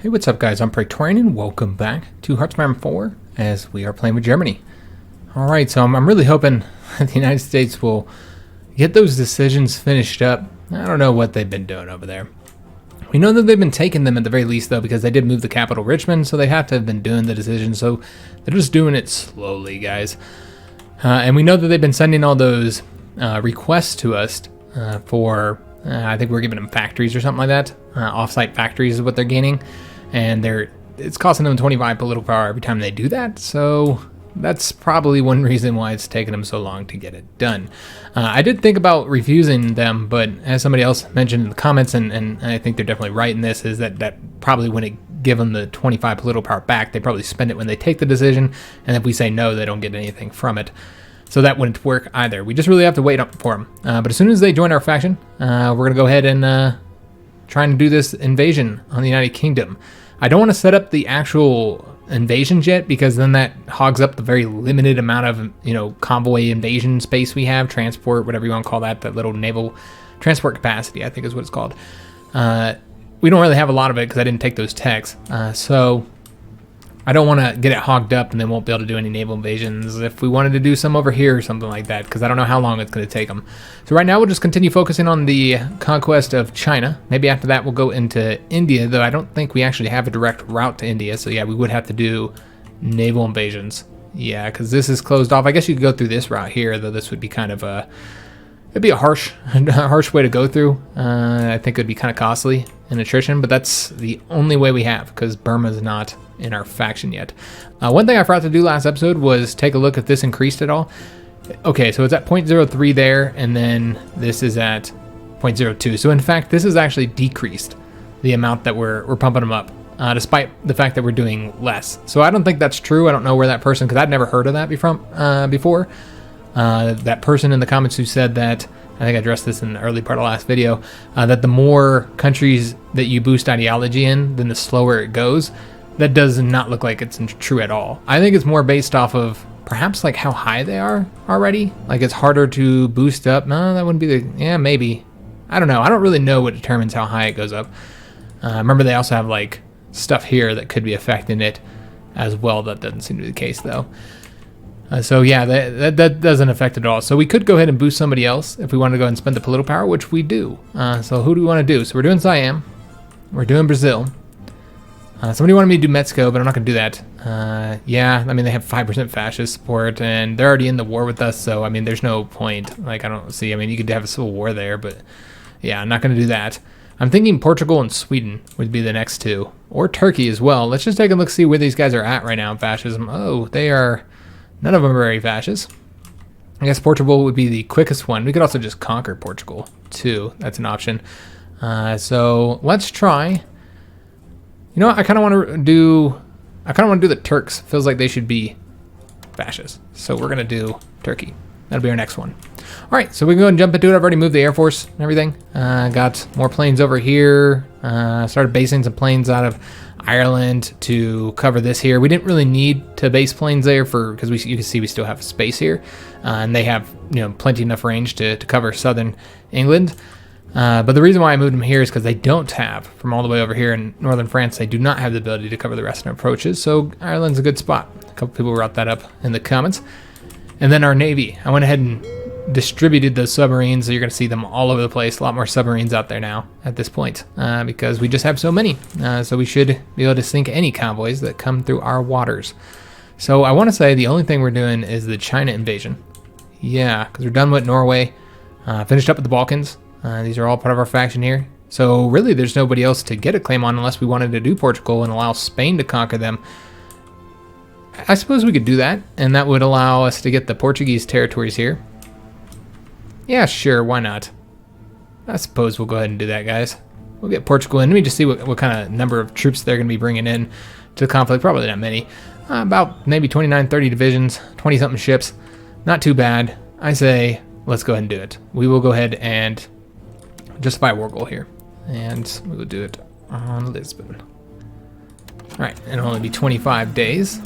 Hey, what's up guys? I'm Praetorian and welcome back to Hearthstone 4 as we are playing with Germany. Alright, so I'm really hoping that the United States will get those decisions finished up. I don't know what they've been doing over there. We know that they've been taking them at the very least though, because they did move the capital Richmond, so they have to have been doing the decisions, so they're just doing it slowly, guys. And we know that they've been sending all those requests to us for, I think we're giving them factories or something like that. Off-site factories is what they're gaining. And it's costing them 25 political power every time they do that, so that's probably one reason why it's taken them so long to get it done. I did think about refusing them, but as somebody else mentioned in the comments, and I think they're definitely right in this, is that probably wouldn't give them the 25 political power back. They probably spend it when they take the decision, and if we say no, they don't get anything from it. So that wouldn't work either. We just really have to wait up for them. But as soon as they join our faction, we're going to go ahead and trying to do this invasion on the United Kingdom. I don't want to set up the actual invasions yet, because then that hogs up the very limited amount of, convoy invasion space we have, transport, whatever you want to call that little naval transport capacity, I think is what it's called. We don't really have a lot of it because I didn't take those techs. So I don't want to get it hogged up and then won't be able to do any naval invasions if we wanted to do some over here or something like that, because I don't know how long it's going to take them. So right now we'll just continue focusing on the conquest of China. Maybe after that we'll go into India, though I don't think we actually have a direct route to India. So yeah, we would have to do naval invasions. Yeah, because this is closed off. I guess you could go through this route here, though this would be kind of it'd be a harsh way to go through. I think it would be kind of costly in attrition, but that's the only way we have, because Burma's not in our faction yet. One thing I forgot to do last episode was take a look if this increased at all. Okay, so it's at 0.03 there, and then this is at 0.02. So in fact, this has actually decreased the amount that we're pumping them up, despite the fact that we're doing less. So I don't think that's true. I don't know where that person, because I'd never heard of that before. That person in the comments who said that, I think I addressed this in the early part of the last video, that the more countries that you boost ideology in, then the slower it goes. That does not look like it's true at all. I think it's more based off of perhaps like how high they are already. Like it's harder to boost up. No, that wouldn't be yeah, maybe. I don't know. I don't really know what determines how high it goes up. Remember, they also have like stuff here that could be affecting it as well. That doesn't seem to be the case though. So yeah, that doesn't affect it at all. So we could go ahead and boost somebody else if we want to go and spend the political power, which we do. So who do we want to do? So we're doing Siam. We're doing Brazil. Somebody wanted me to do Mexico, but I'm not going to do that. Yeah, I mean, they have 5% fascist support, and they're already in the war with us, so, I mean, there's no point. Like, I don't see, I mean, you could have a civil war there, but, yeah, I'm not going to do that. I'm thinking Portugal and Sweden would be the next two, or Turkey as well. Let's just take a look, see where these guys are at right now in fascism. Oh, they are, none of them are very fascist. I guess Portugal would be the quickest one. We could also just conquer Portugal, too. That's an option. So, let's try. You know what, I kind of want to do the Turks. Feels like they should be fascist. So we're going to do Turkey. That'll be our next one. All right, so we can go and jump into it. I've already moved the Air Force and everything. Got more planes over here. Started basing some planes out of Ireland to cover this here. We didn't really need to base planes there because you can see we still have space here. And they have plenty enough range to cover southern England. But the reason why I moved them here is because they don't have, from all the way over here in northern France, they do not have the ability to cover the rest of their approaches, so Ireland's a good spot. A couple people brought that up in the comments. And then our Navy. I went ahead and distributed those submarines, so you're going to see them all over the place. A lot more submarines out there now at this point, because we just have so many. So we should be able to sink any convoys that come through our waters. So I want to say the only thing we're doing is the China invasion. Yeah, because we're done with Norway. Finished up with the Balkans. These are all part of our faction here. So really there's nobody else to get a claim on unless we wanted to do Portugal and allow Spain to conquer them. I suppose we could do that, and that would allow us to get the Portuguese territories here. Yeah, sure, why not? I suppose we'll go ahead and do that, guys. We'll get Portugal in. Let me just see what kind of number of troops they're going to be bringing in to the conflict. Probably not many. About maybe 29, 30 divisions, 20-something ships. Not too bad. I say let's go ahead and do it. We will go ahead and justify a war goal here, and we will do it on Lisbon. All right, and it'll only be 25 days.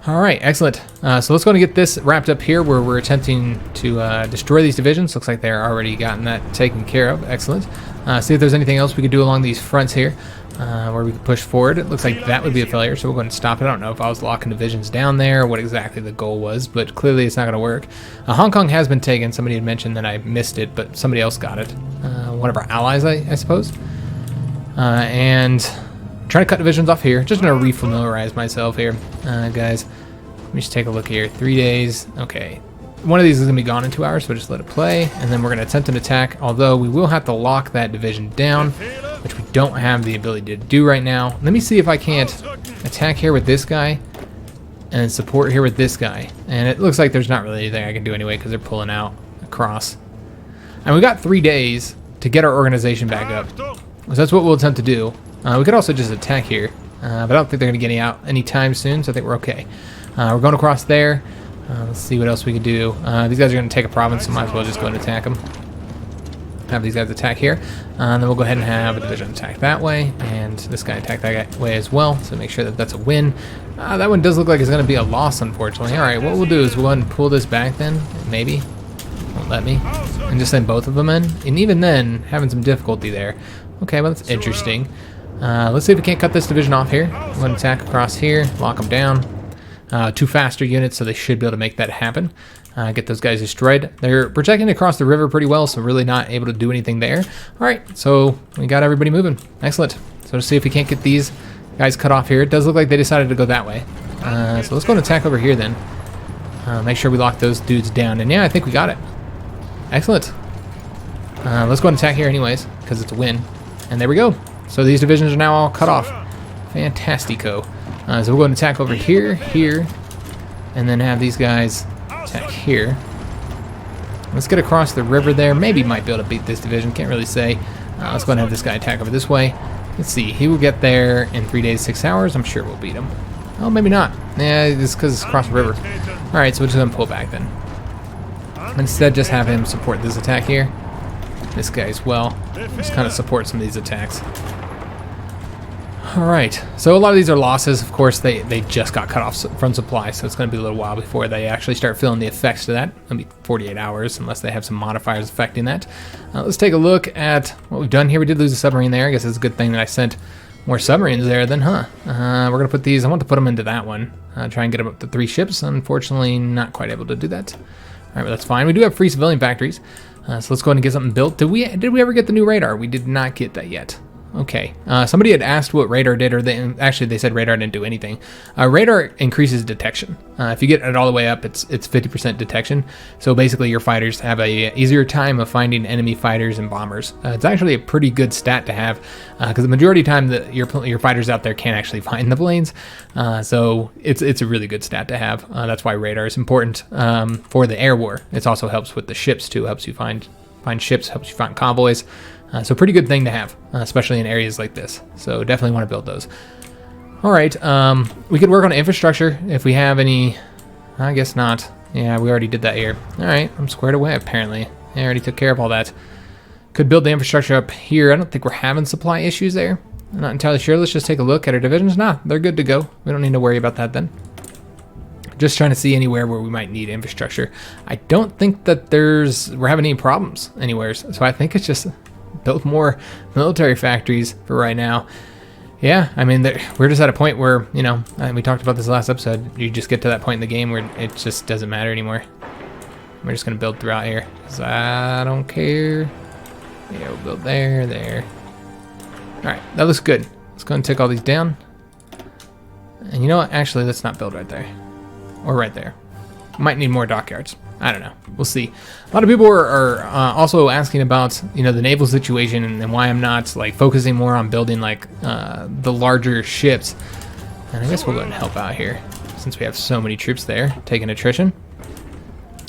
All right, excellent. So let's go and get this wrapped up here, where we're attempting to destroy these divisions. Looks like they're already gotten that taken care of. Excellent. See if there's anything else we could do along these fronts here where we could push forward. It looks like that would be a failure, so we'll go ahead and stop it. I don't know if I was locking divisions down there or what exactly the goal was, but clearly it's not going to work. Hong Kong has been taken. Somebody had mentioned that I missed it, but somebody else got it. One of our allies, I suppose. And trying to cut divisions off here. Just going to refamiliarize myself here, guys. Let me just take a look here. 3 days. Okay. One of these is going to be gone in 2 hours, so just let it play. And then we're going to attempt an attack, although we will have to lock that division down, which we don't have the ability to do right now. Let me see if I can't attack here with this guy and support here with this guy. And it looks like there's not really anything I can do anyway because they're pulling out across. And we got 3 days to get our organization back up. So that's what we'll attempt to do. We could also just attack here, but I don't think they're going to get any out anytime soon, so I think we're okay. We're going across there. Let's see what else we can do. These guys are going to take a province, so might as well just go and attack them. Have these guys attack here. And then we'll go ahead and have a division attack that way, and this guy attack that way as well, so make sure that that's a win. That one does look like it's going to be a loss, unfortunately. Alright, what we'll do is we'll go ahead and pull this back then, maybe. Won't let me. And just send both of them in. And even then, having some difficulty there. Okay, well that's interesting. Let's see if we can't cut this division off here. We're going to attack across here, lock them down. 2 faster units, so they should be able to make that happen. Get those guys destroyed. They're protecting across the river pretty well, so really not able to do anything there. All right, so we got everybody moving. Excellent. So let's see if we can't get these guys cut off here. It does look like they decided to go that way. So let's go and attack over here then. Make sure we lock those dudes down. And yeah, I think we got it. Excellent. Let's go and attack here anyways, because it's a win. And there we go. So these divisions are now all cut off. Fantastico. So we'll go and attack over here, here, and then have these guys attack here. Let's get across the river there. Maybe might be able to beat this division. Can't really say. Let's go and have this guy attack over this way. Let's see. He will get there in 3 days, 6 hours. I'm sure we'll beat him. Oh, maybe not. Yeah, it's because it's across the river. All right, so we're just going to pull back then. Instead, just have him support this attack here. This guy as well. Just kind of support some of these attacks. Alright, so a lot of these are losses. Of course, they just got cut off from supply, so it's going to be a little while before they actually start feeling the effects to that. It'll be 48 hours unless they have some modifiers affecting that. Let's take a look at what we've done here. We did lose a submarine there. I guess it's a good thing that I sent more submarines there then, huh? We're going to put these, I want to put them into that one. Try and get them up to 3 ships. Unfortunately, not quite able to do that. Alright, but that's fine. We do have free civilian factories. So let's go ahead and get something built. Did we ever get the new radar? We did not get that yet. Okay. Somebody had asked what radar did, or they said radar didn't do anything. Radar increases detection. If you get it all the way up, it's 50% detection. So basically, your fighters have a easier time of finding enemy fighters and bombers. It's actually a pretty good stat to have, because the majority of the time that your fighters out there can't actually find the planes. So it's a really good stat to have. That's why radar is important for the air war. It also helps with the ships too. Helps you find ships, helps you find convoys. So pretty good thing to have, especially in areas like this. So definitely want to build those. All right, we could work on infrastructure if we have any. I guess not. Yeah, we already did that here. All right, I'm squared away apparently. I already took care of all that. Could build the infrastructure up here. I don't think we're having supply issues there. I'm not entirely sure. Let's just take a look at our divisions. Nah, they're good to go. We don't need to worry about that then. Just trying to see anywhere where we might need infrastructure. I don't think that we're having any problems anywhere. So I think it's just build more military factories for right now. Yeah, I mean, we're just at a point where, you know, we talked about this last episode, you just get to that point in the game where it just doesn't matter anymore. We're just going to build throughout here, because I don't care. Yeah, we'll build there. Alright, that looks good. Let's go and take all these down. And you know what? Actually, let's not build right there. Or right there. Might need more dockyards. I don't know. We'll see. A lot of people are also asking about, you know, the naval situation and why I'm not like focusing more on building like the larger ships. And I guess we'll go ahead and help out here since we have so many troops there taking attrition.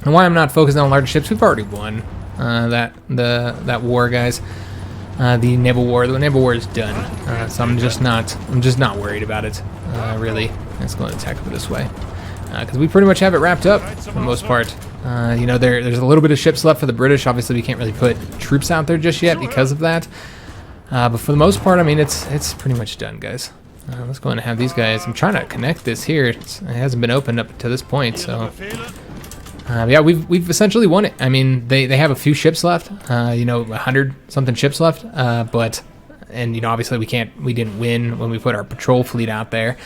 And why I'm not focusing on larger ships? We've already won that war, guys. The naval war. The naval war is done. So I'm just not worried about it. Really. Let's go and attack it this way. Because we pretty much have it wrapped up for the most part. You know, there's a little bit of ships left for the British. Obviously, we can't really put troops out there just yet because of that. But for the most part, I mean, it's pretty much done, guys. Let's go and have these guys. I'm trying to connect this here. It hasn't been opened up to this point, so Yeah, we've essentially won it. I mean, they have a few ships left, 100 something ships left, and obviously we didn't win when we put our patrol fleet out there.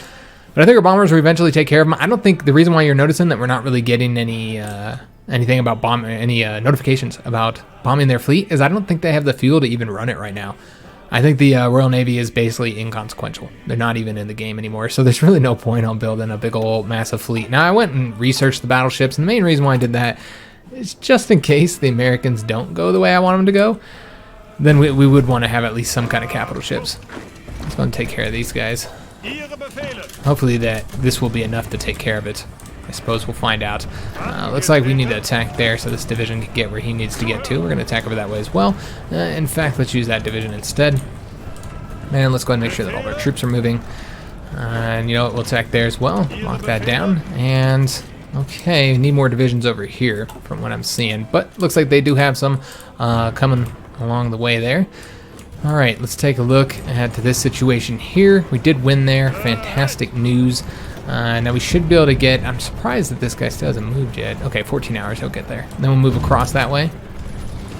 But I think our bombers will eventually take care of them. I don't think the reason why you're noticing that we're not really getting anything about notifications about bombing their fleet is I don't think they have the fuel to even run it right now. I think the Royal Navy is basically inconsequential. They're not even in the game anymore, so there's really no point on building a big old massive fleet. Now, I went and researched the battleships, and the main reason why I did that is just in case the Americans don't go the way I want them to go, then we would want to have at least some kind of capital ships. Let's go and take care of these guys. Hopefully this will be enough to take care of it. I suppose we'll find out. Looks like we need to attack there so this division can get where he needs to get to. We're going to attack over that way as well. In fact, let's use that division instead. And let's go ahead and make sure that all of our troops are moving. And you know what, we'll attack there as well. Lock that down. And, okay, we need more divisions over here from what I'm seeing. But looks like they do have some coming along the way there. Alright, let's take a look at this situation here. We did win there. Fantastic news. Now we should be able to get... I'm surprised that this guy still hasn't moved yet. Okay, 14 hours, he'll get there. Then we'll move across that way.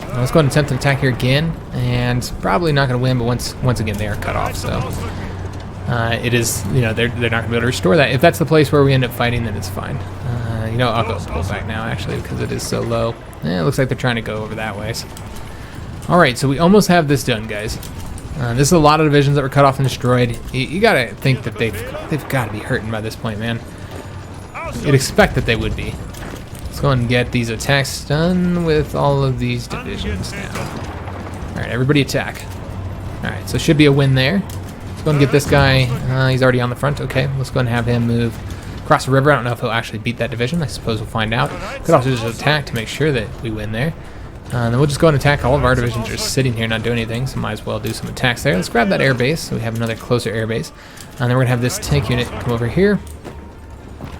Now let's go ahead and attempt an attack here again. And probably not going to win, but once again, they are cut off. So it is, they're not going to be able to restore that. If that's the place where we end up fighting, then it's fine. I'll go pull back now, actually, because it is so low. It looks like they're trying to go over that way. So. Alright, so we almost have this done, guys. This is a lot of divisions that were cut off and destroyed. You gotta think that they've got to be hurting by this point, man. You'd expect that they would be. Let's go and get these attacks done with all of these divisions now. Alright, everybody attack. Alright, so should be a win there. Let's go and get this guy. He's already on the front. Okay, let's go and have him move across the river. I don't know if he'll actually beat that division. I suppose we'll find out. Could also just attack to make sure that we win there. Then we'll just go and attack. All of our divisions are sitting here not doing anything, so might as well do some attacks there. Let's grab that air base so we have another closer air base. And then we're going to have this tank unit come over here.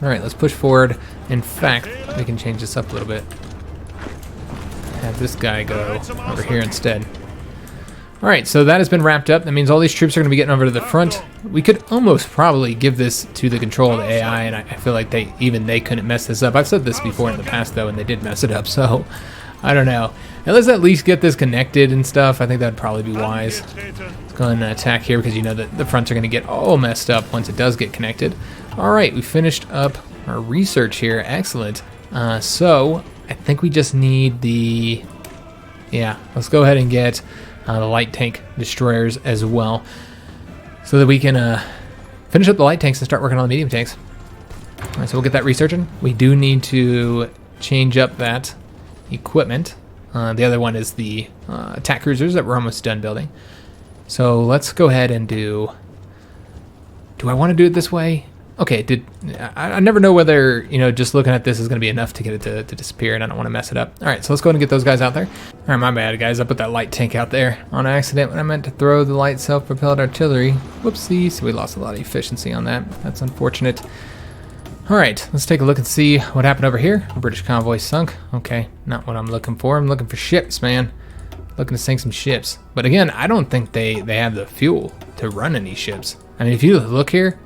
Alright, let's push forward. In fact, we can change this up a little bit. Have this guy go over here instead. Alright, so that has been wrapped up. That means all these troops are going to be getting over to the front. We could almost probably give this to the control of the AI, and I feel like they couldn't mess this up. I've said this before in the past, though, and they did mess it up, so... I don't know. Let's at least get this connected and stuff. I think that would probably be wise. Let's go ahead and attack here because you know that the fronts are going to get all messed up once it does get connected. Alright, we finished up our research here. Excellent. So, I think we just need the... Yeah, let's go ahead and get the light tank destroyers as well. So that we can finish up the light tanks and start working on the medium tanks. Alright, so we'll get that researching. We do need to change up that equipment. The other one is the attack cruisers that we're almost done building. So let's go ahead and do I want to do it this way? Okay, I never know whether, just looking at this is going to be enough to get it to disappear, and I don't want to mess it up. Alright, so let's go ahead and get those guys out there. Alright, my bad, guys. I put that light tank out there on accident when I meant to throw the light self-propelled artillery. Whoopsie, so we lost a lot of efficiency on that. That's unfortunate. Alright, let's take a look and see what happened over here. A British convoy sunk. Okay, not what I'm looking for. I'm looking for ships, man. Looking to sink some ships. But again, I don't think they have the fuel to run any ships. I mean, if you look here,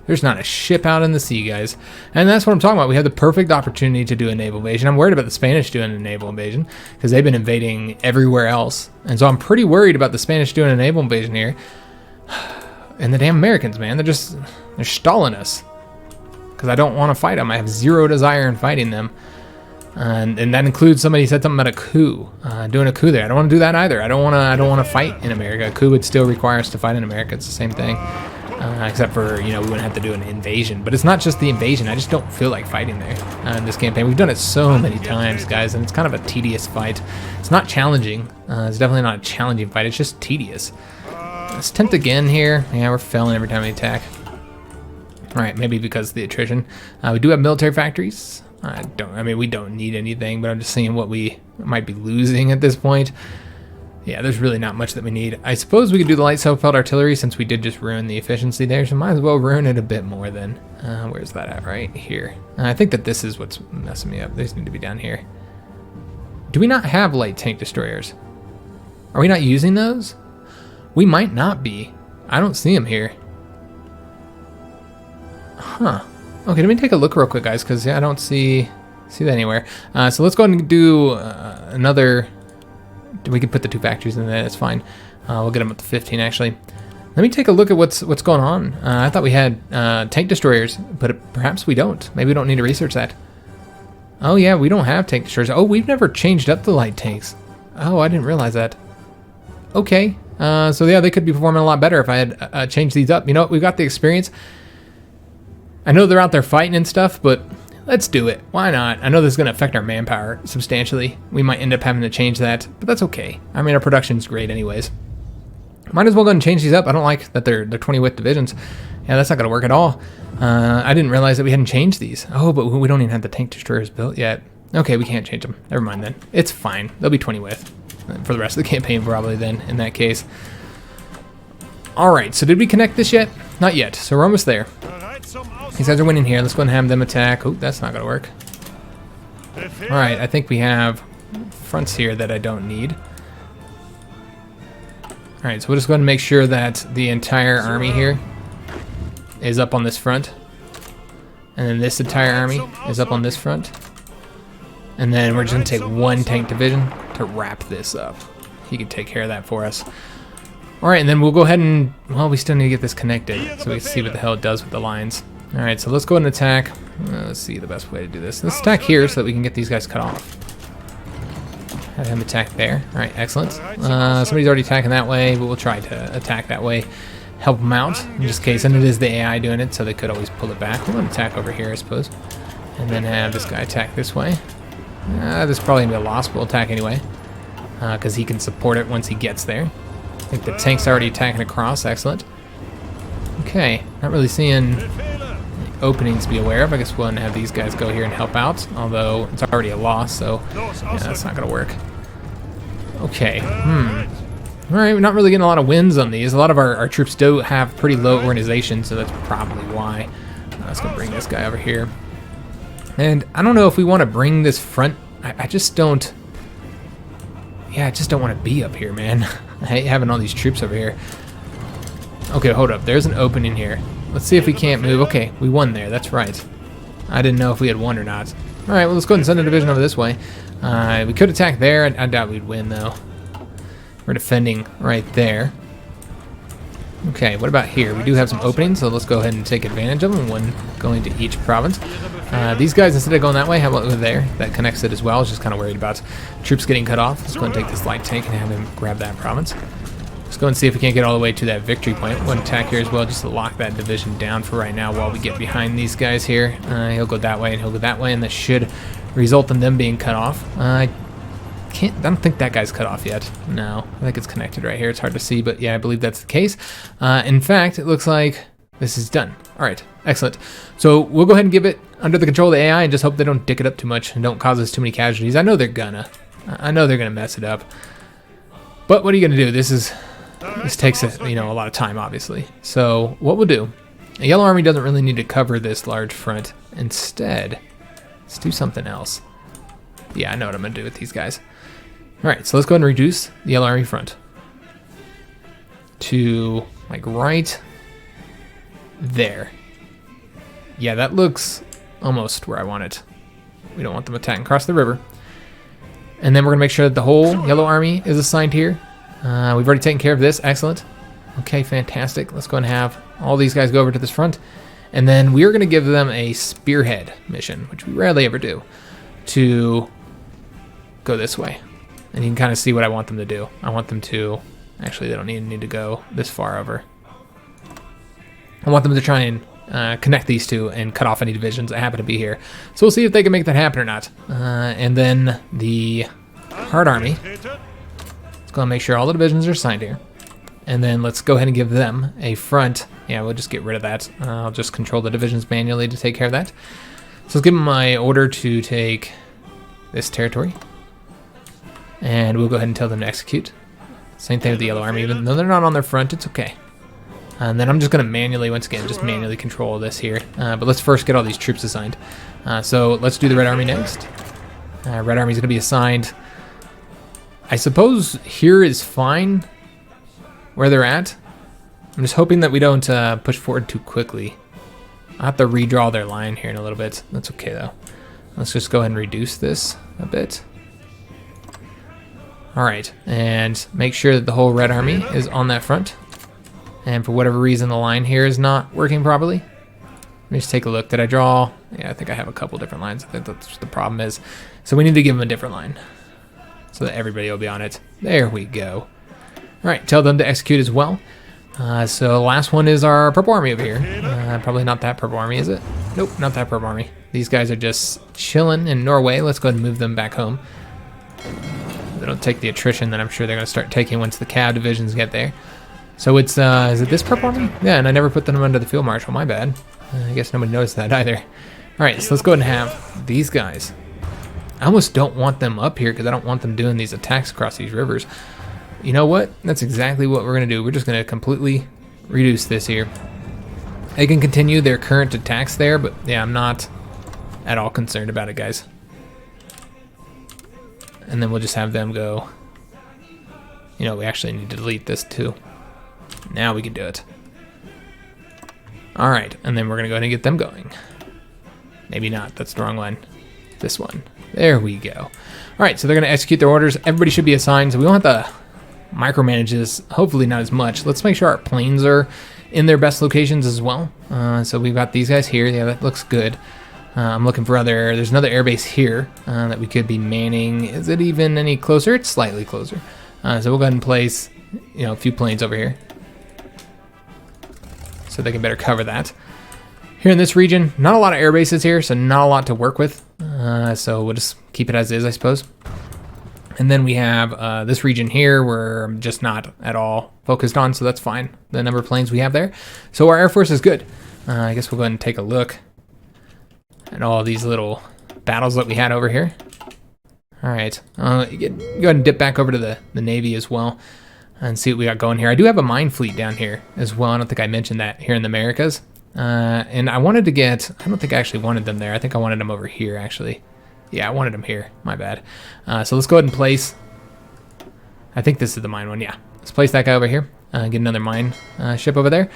there's not a ship out in the sea, guys. And that's what I'm talking about. We have the perfect opportunity to do a naval invasion. I'm worried about the Spanish doing a naval invasion because they've been invading everywhere else. And so I'm pretty worried about the Spanish doing a naval invasion here. And the damn Americans, man. They're stalling us. Because I don't want to fight them. I have zero desire in fighting them. And that includes somebody said something about a coup. Doing a coup there. I don't want to do that either. I don't want to fight in America. A coup would still require us to fight in America. It's the same thing. Except for, we wouldn't have to do an invasion. But it's not just the invasion. I just don't feel like fighting there in this campaign. We've done it so many times, guys, and it's kind of a tedious fight. It's not challenging. It's definitely not a challenging fight. It's just tedious. Let's attempt again here. Yeah, we're failing every time we attack. Alright, maybe because of the attrition. We do have military factories. We don't need anything, but I'm just seeing what we might be losing at this point. Yeah, there's really not much that we need. I suppose we could do the light self-propelled artillery since we did just ruin the efficiency there, so might as well ruin it a bit more then. Where's that at? Right here. I think that this is what's messing me up. These need to be down here. Do we not have light tank destroyers? Are we not using those? We might not be. I don't see them here. Huh. Okay, let me take a look real quick, guys, because I don't see... see that anywhere. So let's go ahead and do another. We can put the 2 factories in there. That's fine. We'll get them up to 15 actually. Let me take a look at what's going on. I thought we had tank destroyers, but perhaps we don't. Maybe we don't need to research that. Oh yeah, we don't have tank destroyers. Oh, we've never changed up the light tanks. Oh, I didn't realize that. Okay, so yeah, they could be performing a lot better if I had changed these up. You know what, we've got the experience. I know they're out there fighting and stuff, but let's do it. Why not? I know this is going to affect our manpower substantially. We might end up having to change that, but that's okay. I mean, our production's great anyways. Might as well go and change these up. I don't like that they're 20 width divisions. Yeah, that's not going to work at all. I didn't realize that we hadn't changed these. Oh, but we don't even have the tank destroyers built yet. Okay, we can't change them. Never mind then. It's fine. They'll be 20 width for the rest of the campaign probably then in that case. All right, so did we connect this yet? Not yet, so we're almost there. These guys are winning here. Let's go and have them attack. Oh, that's not going to work. All right, I think we have fronts here that I don't need. All right, so we'll just go ahead and make sure that the entire army here is up on this front. And then this entire army is up on this front. And then we're just going to take 1 tank division to wrap this up. He can take care of that for us. All right, and then we'll go ahead and, well, we still need to get this connected so we can see what the hell it does with the lines. All right, so let's go ahead and attack. Let's see the best way to do this. Let's attack here so that we can get these guys cut off. Have him attack there. All right, excellent. Somebody's already attacking that way, but we'll try to attack that way. Help them out in this case, and it is the AI doing it, so they could always pull it back. We'll attack over here, I suppose. And then have this guy attack this way. This is probably going to be a loss. We'll attack anyway, because he can support it once he gets there. I think the tank's already attacking across. Excellent. Okay, not really seeing openings to be aware of. I guess we'll have these guys go here and help out, although it's already a loss, so yeah, that's not going to work. Okay, All right, we're not really getting a lot of wins on these. A lot of our troops do have pretty low organization, so that's probably why. Let's go bring this guy over here. And I don't know if we want to bring this front. I just don't. Yeah, I just don't want to be up here, man. I hate having all these troops over here. Okay, hold up. There's an opening here. Let's see if we can't move. Okay, we won there. That's right. I didn't know if we had won or not. All right, well, let's go ahead and send a division over this way. We could attack there. I doubt we'd win, though. We're defending right there. Okay, what about here? We do have some openings, so let's go ahead and take advantage of them. 1 going to each province. These guys, instead of going that way, how about over there? That connects it as well. I was just kind of worried about troops getting cut off. Let's go and take this light tank and have him grab that province. Let's go and see if we can't get all the way to that victory point. One attack here as well, just to lock that division down for right now while we get behind these guys here. He'll go that way and he'll go that way, and this should result in them being cut off. I don't think that guy's cut off yet. No, I think it's connected right here. It's hard to see, but yeah, I believe that's the case. In fact, it looks like this is done. All right, excellent. So we'll go ahead and give it under the control of the AI and just hope they don't dick it up too much and don't cause us too many casualties. I know they're gonna. I know they're gonna mess it up. But what are you gonna do? This takes a lot of time, obviously. So what we'll do, the Yellow Army doesn't really need to cover this large front. Instead, let's do something else. Yeah, I know what I'm gonna do with these guys. All right, so let's go ahead and reduce the Yellow Army front to like right there. Yeah, that looks almost where I want it. We don't want them attacking across the river. And then we're gonna make sure that the whole Yellow Army is assigned here. We've already taken care of this. Excellent. Okay, fantastic. Let's go and have all these guys go over to this front. And then we're gonna give them a spearhead mission, which we rarely ever do, to go this way. And you can kind of see what I want them to do. I want them to, actually they don't need to go this far over. I want them to try and connect these two and cut off any divisions that happen to be here. So we'll see if they can make that happen or not. And then the Hard Army, let's go and make sure all the divisions are assigned here. And then let's go ahead and give them a front. Yeah, we'll just get rid of that. I'll just control the divisions manually to take care of that. So let's give them my order to take this territory. And we'll go ahead and tell them to execute. Same thing with the Yellow Army. Even though they're not on their front, it's okay. And then I'm just going to manually, once again, just manually control this here. But let's first get all these troops assigned. So let's do the Red Army next. Red Army is going to be assigned. I suppose here is fine where they're at. I'm just hoping that we don't push forward too quickly. I'll have to redraw their line here in a little bit. That's okay, though. Let's just go ahead and reduce this a bit. Alright, and make sure that the whole Red Army is on that front. And for whatever reason, the line here is not working properly. Let me just take a look. Did I draw? Yeah, I think I have a couple different lines. I think that's what the problem is. So we need to give them a different line so that everybody will be on it. There we go. Alright, tell them to execute as well. So last one is our Purple Army over here. Probably not that Purple Army, is it? Nope, not that Purple Army. These guys are just chilling in Norway. Let's go ahead and move them back home. They don't take the attrition that I'm sure they're going to start taking once the Cav divisions get there. So it's, is it this Purple Army? Yeah, and I never put them under the Field Marshal, my bad. I guess nobody noticed that either. Alright, so let's go ahead and have these guys. I almost don't want them up here because I don't want them doing these attacks across these rivers. You know what? That's exactly what we're going to do. We're just going to completely reduce this here. They can continue their current attacks there, but yeah, I'm not at all concerned about it, guys. And then we'll just have them go. You know, we actually need to delete this too. Now we can do it. Alright, and then we're going to go ahead and get them going. Maybe not. That's the wrong one. This one. There we go. Alright, so they're going to execute their orders. Everybody should be assigned. So we want the micromanage this, hopefully not as much. Let's make sure our planes are in their best locations as well. So we've got these guys here. Yeah, that looks good. I'm looking for there's another airbase here that we could be manning. Is it even any closer? It's slightly closer. So we'll go ahead and place, you know, a few planes over here so they can better cover that. Here in this region, not a lot of air bases here, so not a lot to work with. So we'll just keep it as is, I suppose. And then we have this region here where I'm just not at all focused on, so that's fine. The number of planes we have there. So our Air Force is good. I guess we'll go ahead and take a look at all these little battles that we had over here. All right, go ahead and dip back over to the Navy as well and see what we got going here. I do have a mine fleet down here as well. I don't think I mentioned that here in the Americas. And I wanted to get, I don't think I actually wanted them there. I think I wanted them over here, actually. Yeah, I wanted them here. My bad. So let's go ahead and place, I think this is the mine one. Yeah, let's place that guy over here. Get another mine ship over there.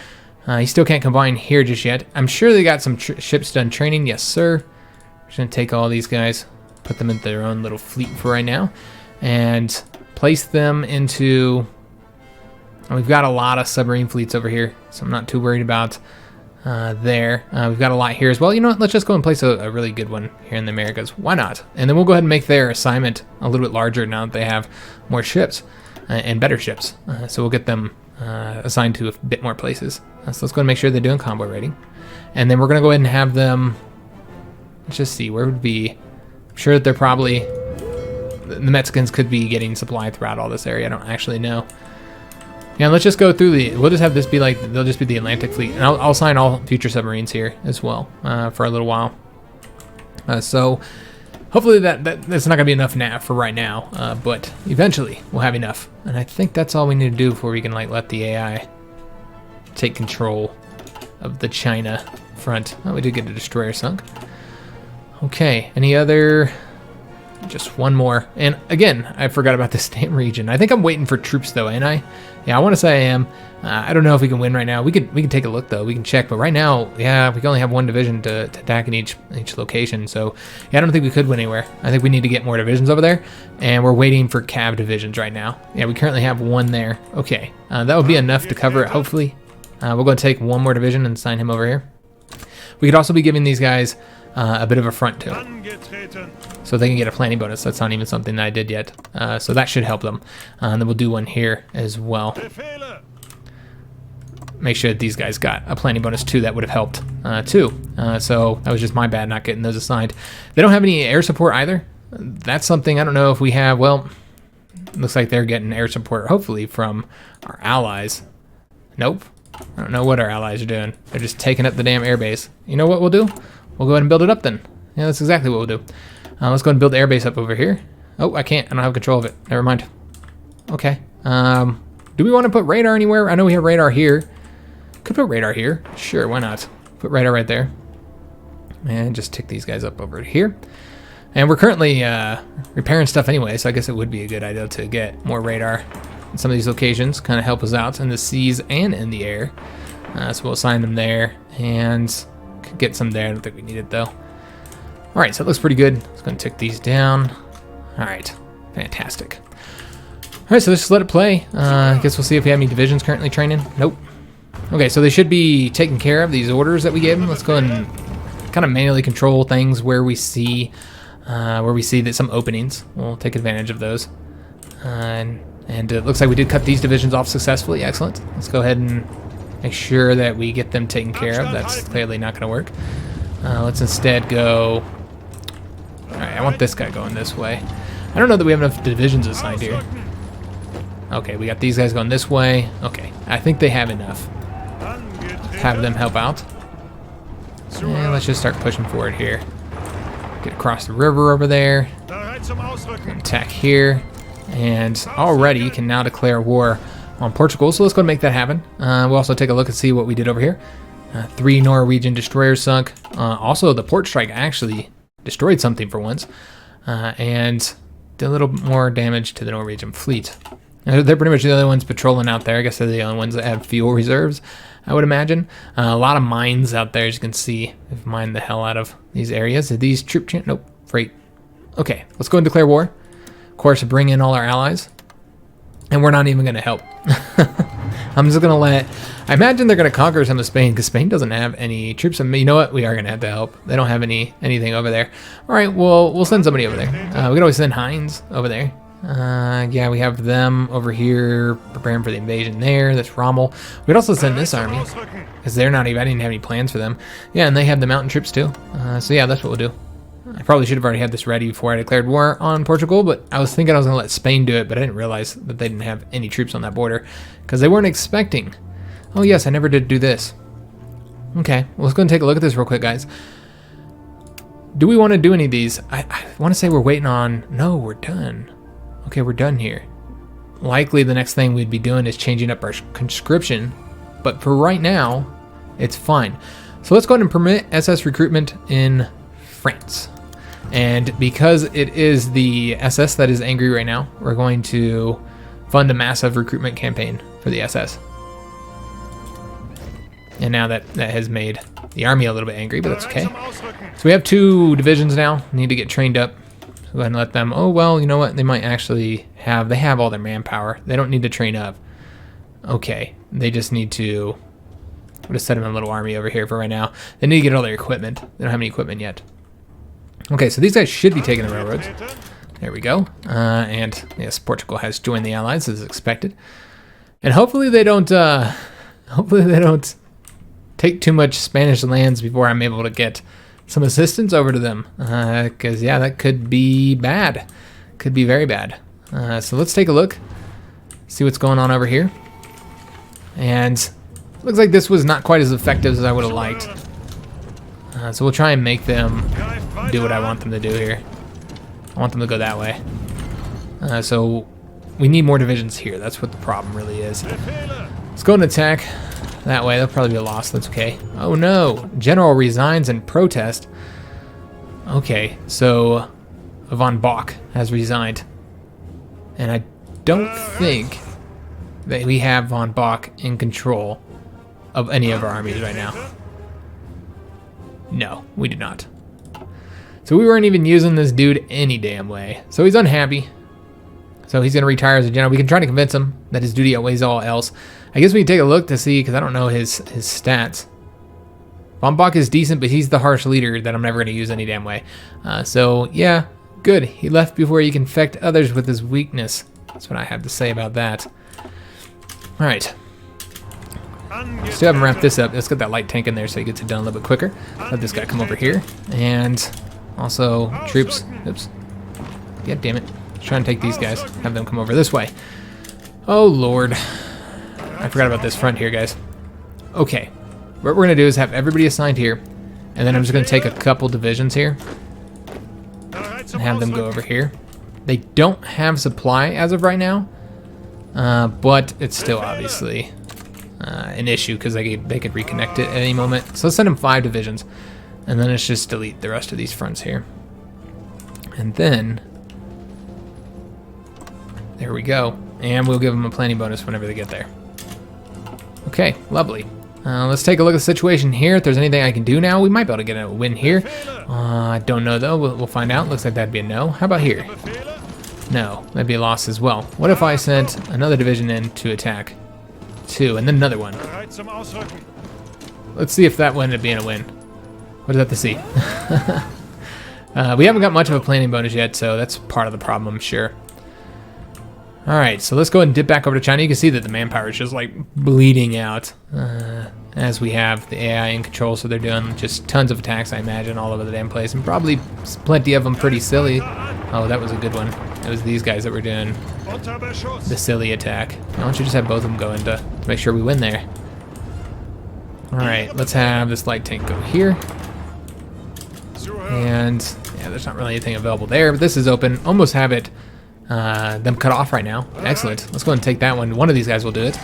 He still can't combine here just yet. I'm sure they got some ships done training. Yes, sir. We're just going to take all these guys, put them into their own little fleet for right now, and place them into, we've got a lot of submarine fleets over here, so I'm not too worried about there. We've got a lot here as well. You know what? Let's just go and place a really good one here in the Americas. Why not? And then we'll go ahead and make their assignment a little bit larger now that they have more ships and better ships. So we'll get them assigned to a bit more places. So let's go ahead and make sure they're doing convoy rating. And then we're going to go ahead and have them, let's just see, where would be, I'm sure that they're probably, the Mexicans could be getting supply throughout all this area. I don't actually know. Yeah, let's just go through we'll just have this be like, they'll just be the Atlantic Fleet. And I'll assign all future submarines here as well for a little while. So hopefully that's not going to be enough for right now, but eventually we'll have enough. And I think that's all we need to do before we can like let the AI take control of the China front. Oh, we did get a destroyer sunk. Okay, any other? Just one more. And again, I forgot about this damn region. I think I'm waiting for troops though, ain't I? Yeah, I want to say I am. I don't know if we can win right now. We can take a look though. We can check. But right now, yeah, we can only have one division to attack in each location. So yeah, I don't think we could win anywhere. I think we need to get more divisions over there. And we're waiting for Cav divisions right now. Yeah, we currently have one there. Okay, that would be enough to cover it, hopefully. We're going to take one more division and sign him over here. We could also be giving these guys a bit of a front too, so they can get a planning bonus. That's not even something that I did yet, so that should help them. And then we'll do one here as well. Make sure that these guys got a planning bonus too. That would have helped too. So that was just my bad not getting those assigned. They don't have any air support either. That's something I don't know if we have. Well, looks like they're getting air support hopefully from our allies. Nope. I don't know what our allies are doing. They're just taking up the damn airbase. You know what we'll do? We'll go ahead and build it up then. Yeah, that's exactly what we'll do. Let's go ahead and build the airbase up over here. Oh, I can't. I don't have control of it. Never mind. Okay. Do we want to put radar anywhere? I know we have radar here. Could put radar here. Sure, why not? Put radar right there. And just tick these guys up over here. And we're currently repairing stuff anyway, so I guess it would be a good idea to get more radar in some of these locations. Kind of help us out in the seas and in the air. So we'll assign them there and get some there. I don't think we need it though. All right, so it looks pretty good. Let's go and tick these down. All right, fantastic. All right, so let's just let it play. I guess we'll see if we have any divisions currently training. Nope. Okay, so they should be taking care of these orders that we gave them. Let's go and kind of manually control things where we see that some openings. We'll take advantage of those. And it looks like we did cut these divisions off successfully. Excellent. Let's go ahead and make sure that we get them taken care of. That's clearly not going to work. Let's instead go... Alright, I want this guy going this way. I don't know that we have enough divisions assigned here. Okay, we got these guys going this way. Okay, I think they have enough. Have them help out. And let's just start pushing forward here. Get across the river over there. Attack here. And already can now declare war on Portugal. So let's go and make that happen. We'll also take a look and see what we did over here. 3 Norwegian destroyers sunk. Also, the port strike actually destroyed something for once. And did a little more damage to the Norwegian fleet. They're pretty much the only ones patrolling out there. I guess they're the only ones that have fuel reserves, I would imagine. A lot of mines out there, as you can see. They've mined the hell out of these areas. Are these troop nope, freight. Okay, let's go and declare war. Of course, bring in all our allies. And we're not even going to help. I'm just going to let... I imagine they're going to conquer some of Spain, because Spain doesn't have any troops. You know what? We are going to have to help. They don't have anything over there. All right, well, we'll send somebody over there. We can always send HiJynx over there. Yeah, we have them over here preparing for the invasion there. That's Rommel. We'd also send this army, because they're not even... I didn't have any plans for them. Yeah, and they have the mountain troops too. So yeah, that's what we'll do. I probably should have already had this ready before I declared war on Portugal, but I was thinking I was going to let Spain do it, but I didn't realize that they didn't have any troops on that border, because they weren't expecting. Oh yes, I never did do this. Okay, well, let's go and take a look at this real quick, guys. Do we want to do any of these? I want to say we're waiting on... No, we're done. Okay, we're done here. Likely the next thing we'd be doing is changing up our conscription, but for right now, it's fine. So let's go ahead and permit SS recruitment in France. And because it is the SS that is angry right now, we're going to fund a massive recruitment campaign for the SS. And now that has made the army a little bit angry, but that's okay. So we have 2 divisions now, need to get trained up. So go ahead and let them, oh, well, you know what? They might actually have, they have all their manpower. They don't need to train up. Okay, they just need to, we'll just set them in a little army over here for right now. They need to get all their equipment. They don't have any equipment yet. Okay, so these guys should be taking the railroads. There we go. And yes, Portugal has joined the Allies as expected. And hopefully they don't take too much Spanish lands before I'm able to get some assistance over to them. Because yeah, that could be bad. Could be very bad. So let's take a look. See what's going on over here. And looks like this was not quite as effective as I would have liked. So we'll try and make them do what I want them to do here. I want them to go that way. So we need more divisions here. That's what the problem really is. Let's go and attack that way. That'll probably be a loss. That's okay. Oh no! General resigns in protest. Okay, so von Bock has resigned. And I don't think that we have von Bock in control of any of our armies right now. No, we do not. So we weren't even using this dude any damn way. So he's unhappy. So he's going to retire as a general. We can try to convince him that his duty outweighs all else. I guess we can take a look to see, because I don't know his stats. Von Bock is decent, but he's the harsh leader that I'm never going to use any damn way. So yeah, good. He left before he can infect others with his weakness. That's what I have to say about that. All right. Still haven't wrapped this up. Let's get that light tank in there so he gets it done a little bit quicker. Let this guy come over here. And also troops. Oops. God damn it. Try and take these guys. Have them come over this way. Oh, Lord. I forgot about this front here, guys. Okay. What we're going to do is have everybody assigned here. And then I'm just going to take a couple divisions here. And have them go over here. They don't have supply as of right now. But it's still obviously an issue because they could reconnect it at any moment. So let's send them 5 divisions. And then let's just delete the rest of these fronts here. And then... there we go. And we'll give them a planning bonus whenever they get there. Okay, lovely. Let's take a look at the situation here. If there's anything I can do now, we might be able to get a win here. I don't know though. We'll find out. Looks like that'd be a no. How about here? No, that'd be a loss as well. What if I sent another division in to attack 2 and then another one? Let's see if that would end up being a win. What is that to see? We haven't got much of a planning bonus yet, so that's part of the problem, I'm sure. Alright, so let's go ahead and dip back over to China. You can see that the manpower is just like bleeding out as we have the AI in control, so they're doing just tons of attacks, I imagine, all over the damn place, and probably plenty of them pretty silly. Oh, that was a good one. It was these guys that were doing the silly attack. Why don't you just have both of them go in to make sure we win there? Alright, let's have this light tank go here. And yeah, there's not really anything available there, but this is open. Almost have it them cut off right now. Excellent. Let's go ahead and take that one. One of these guys will do it.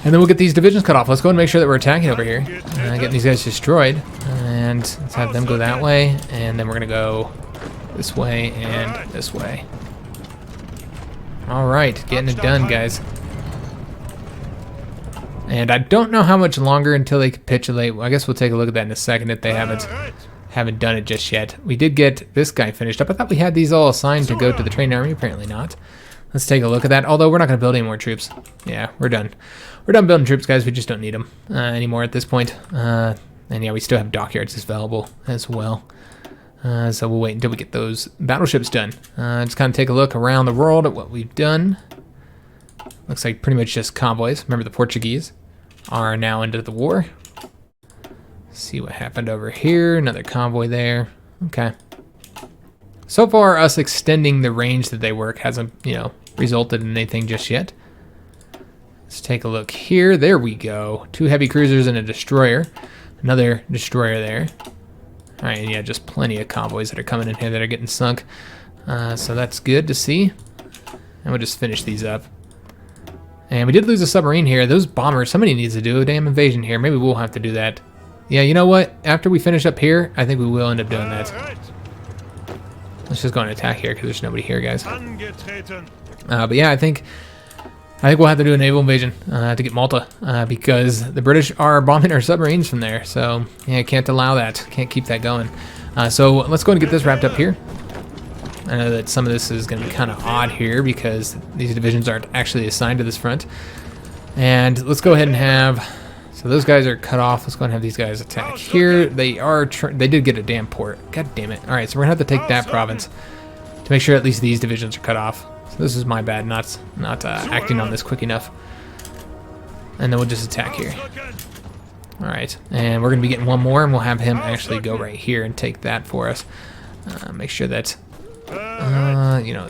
And then we'll get these divisions cut off. Let's go ahead and make sure that we're attacking over here. Getting these guys destroyed. And let's have them go that way. And then we're going to go this way and this way. Alright, getting it done, guys. And I don't know how much longer until they capitulate. Well, I guess we'll take a look at that in a second if they haven't done it just yet. We did get this guy finished up. I thought we had these all assigned to go to the train army. Apparently not. Let's take a look at that. Although we're not going to build any more troops. Yeah, we're done. We're done building troops, guys. We just don't need them anymore at this point. And yeah, we still have dockyards available as well. So we'll wait until we get those battleships done. Just kind of take a look around the world at what we've done. Looks like pretty much just convoys. Remember, the Portuguese are now into the war. See what happened over here. Another convoy there. Okay. So far, us extending the range that they work hasn't, resulted in anything just yet. Let's take a look here. There we go. 2 heavy cruisers and a destroyer. Another destroyer there. All right, yeah, just plenty of convoys that are coming in here that are getting sunk. So that's good to see. And we'll just finish these up. And we did lose a submarine here. Those bombers, somebody needs to do a damn invasion here. Maybe we'll have to do that. Yeah, you know what? After we finish up here, I think we will end up doing that. Let's just go and attack here because there's nobody here, guys. But yeah, I think we'll have to do a naval invasion to get Malta because the British are bombing our submarines from there. So yeah, can't allow that. Can't keep that going. So let's go and get this wrapped up here. I know that some of this is going to be kind of odd here because these divisions aren't actually assigned to this front. And let's go ahead and have... So those guys are cut off. Let's go and have these guys attack here. They did get a damn port. God damn it. All right, so we're going to have to take that province to make sure at least these divisions are cut off. So this is my bad, not acting on this quick enough. And then we'll just attack here. All right, and we're going to be getting one more, and we'll have him actually go right here and take that for us. Make sure that...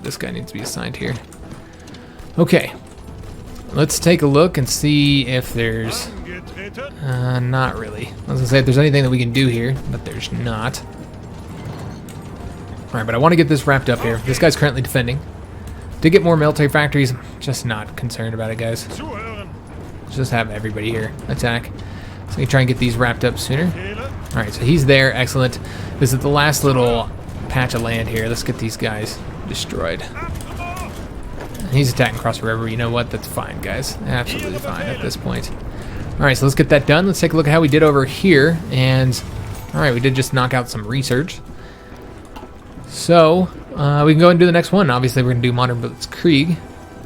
this guy needs to be assigned here. Okay. Let's take a look and see if there's... not really. I was going to say if there's anything that we can do here, but there's not. Alright, but I want to get this wrapped up here. This guy's currently defending. Did get more military factories. I'm just not concerned about it, guys. Let's just have everybody here attack. So we can try and get these wrapped up sooner. Alright, so he's there. Excellent. This is the last little patch of land here. Let's get these guys destroyed. He's attacking across the river. You know what? That's fine, guys. Absolutely fine at this point. Alright, so let's get that done. Let's take a look at how we did over here. And, alright, we did just knock out some research. So, we can go and do the next one. Obviously, we're going to do Modern Blitzkrieg.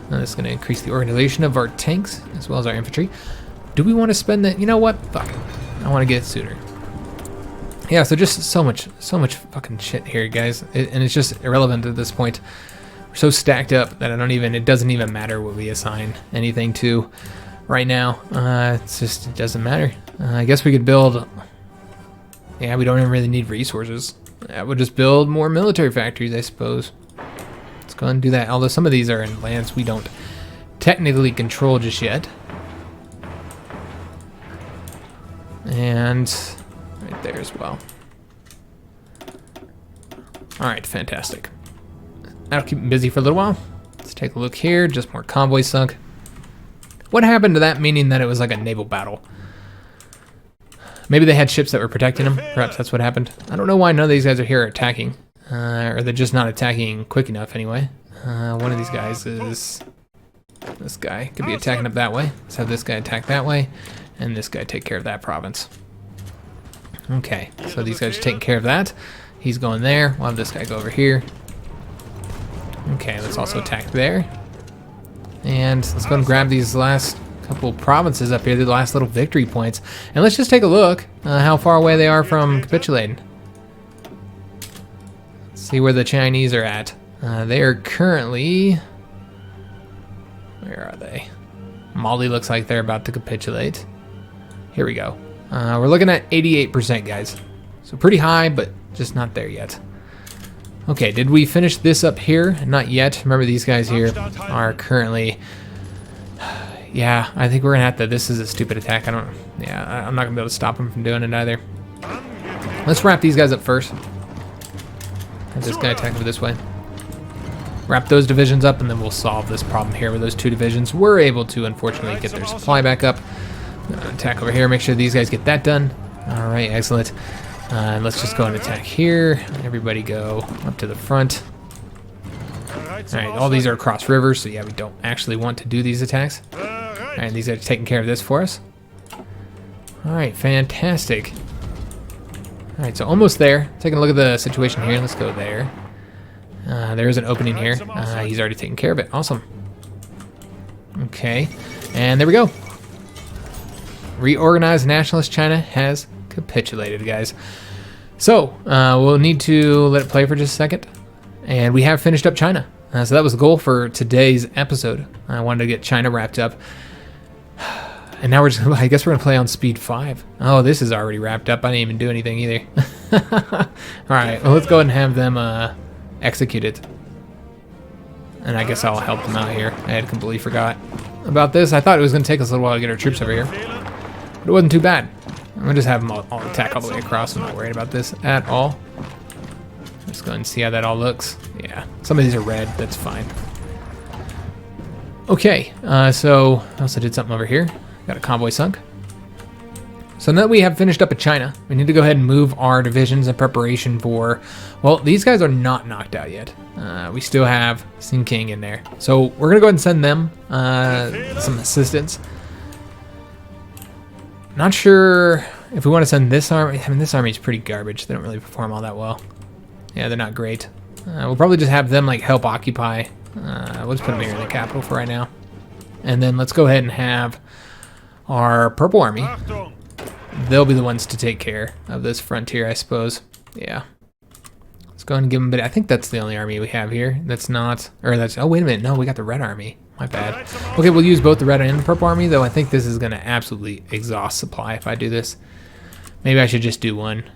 That's going to increase the organization of our tanks, as well as our infantry. Do we want to spend that? You know what? Fuck it. I want to get it sooner. Yeah, so just so much fucking shit here, guys. And it's just irrelevant at this point. We're so stacked up that it doesn't even matter what we assign anything to right now. It doesn't matter. I guess we could build, yeah, we don't even really need resources. We'll just build more military factories, I suppose. Let's go and do that. Although some of these are in lands we don't technically control just yet. And right there as well. Alright, fantastic. That'll keep them busy for a little while. Let's take a look here. Just more convoys sunk. What happened to that, meaning that it was like a naval battle? Maybe they had ships that were protecting them. Perhaps that's what happened. I don't know why none of these guys are here attacking. Or they're just not attacking quick enough anyway. One of these guys is... This guy could be attacking up that way. Let's have this guy attack that way. and this guy take care of that province. Okay, so these guys are taking care of that. He's going there. We'll have this guy go over here. Okay, let's also attack there. And let's go and grab these last couple provinces up here, the last little victory points. And let's just take a look how far away they are from capitulating. Let's see where the Chinese are at. They are currently... Where are they? Mali looks like they're about to capitulate. Here we go. We're looking at 88%, guys. So pretty high, but just not there yet. Okay, did we finish this up here? Not yet. Remember, these guys here are currently... Yeah, I think we're gonna have to... This is a stupid attack. I'm not gonna be able to stop them from doing it either. Let's wrap these guys up first. Have this guy attack over this way. Wrap those divisions up, and then we'll solve this problem here with those two divisions. We're able to, unfortunately, get their supply back up. Attack over here, make sure these guys get that done. All right, excellent. And let's just go and attack here. Everybody go up to the front. All right, all these are across rivers, so yeah, we don't actually want to do these attacks. All right, these guys are taking care of this for us. All right, fantastic. All right, so almost there. Taking a look at the situation here. Let's go there. There is an opening here. He's already taken care of it. Awesome. Okay, and there we go. Reorganized nationalist China has capitulated, guys. So we'll need to let it play for just a second. And we have finished up China. So that was the goal for today's episode. I wanted to get China wrapped up. And now I guess we're going to play on speed 5. Oh, this is already wrapped up. I didn't even do anything either. All right, well, let's go ahead and have them execute it. And I guess I'll help them out here. I had completely forgot about this. I thought it was going to take us a little while to get our troops over here. But it wasn't too bad. I'm going to just have them all attack all the way across. I'm not worried about this at all. Let's go and see how that all looks. Yeah, some of these are red. That's fine. Okay, so I also did something over here. Got a convoy sunk. So now that we have finished up at China, we need to go ahead and move our divisions in preparation for... Well, these guys are not knocked out yet. We still have Sin King in there. So we're going to go ahead and send them some assistance. Not sure if we want to send this army. I mean, this army is pretty garbage. They don't really perform all that well. Yeah, they're not great. We'll probably just have them like help occupy. We'll just put them here in the capital for right now. And then let's go ahead and have our purple army. They'll be the ones to take care of this frontier, I suppose. Yeah. Let's go ahead and give them a bit. I think that's the only army we have here. That's not, or that's, oh, wait a minute. No, we got the red army. My bad. Okay, we'll use both the red and the purple army, though I think this is going to absolutely exhaust supply if I do this. Maybe I should just do one.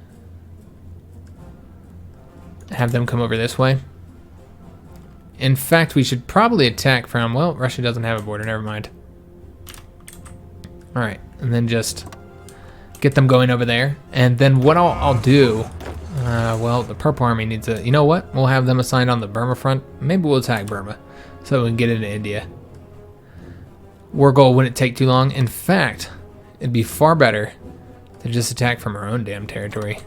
Have them come over this way. In fact, we should probably attack from, well, Russia doesn't have a border, never mind. All right, and then just get them going over there. And then what I'll do, well, the purple army needs a, you know what? We'll have them assigned on the Burma front. Maybe we'll attack Burma so we can get into India. War goal wouldn't take too long. In fact, it'd be far better to just attack from our own damn territory.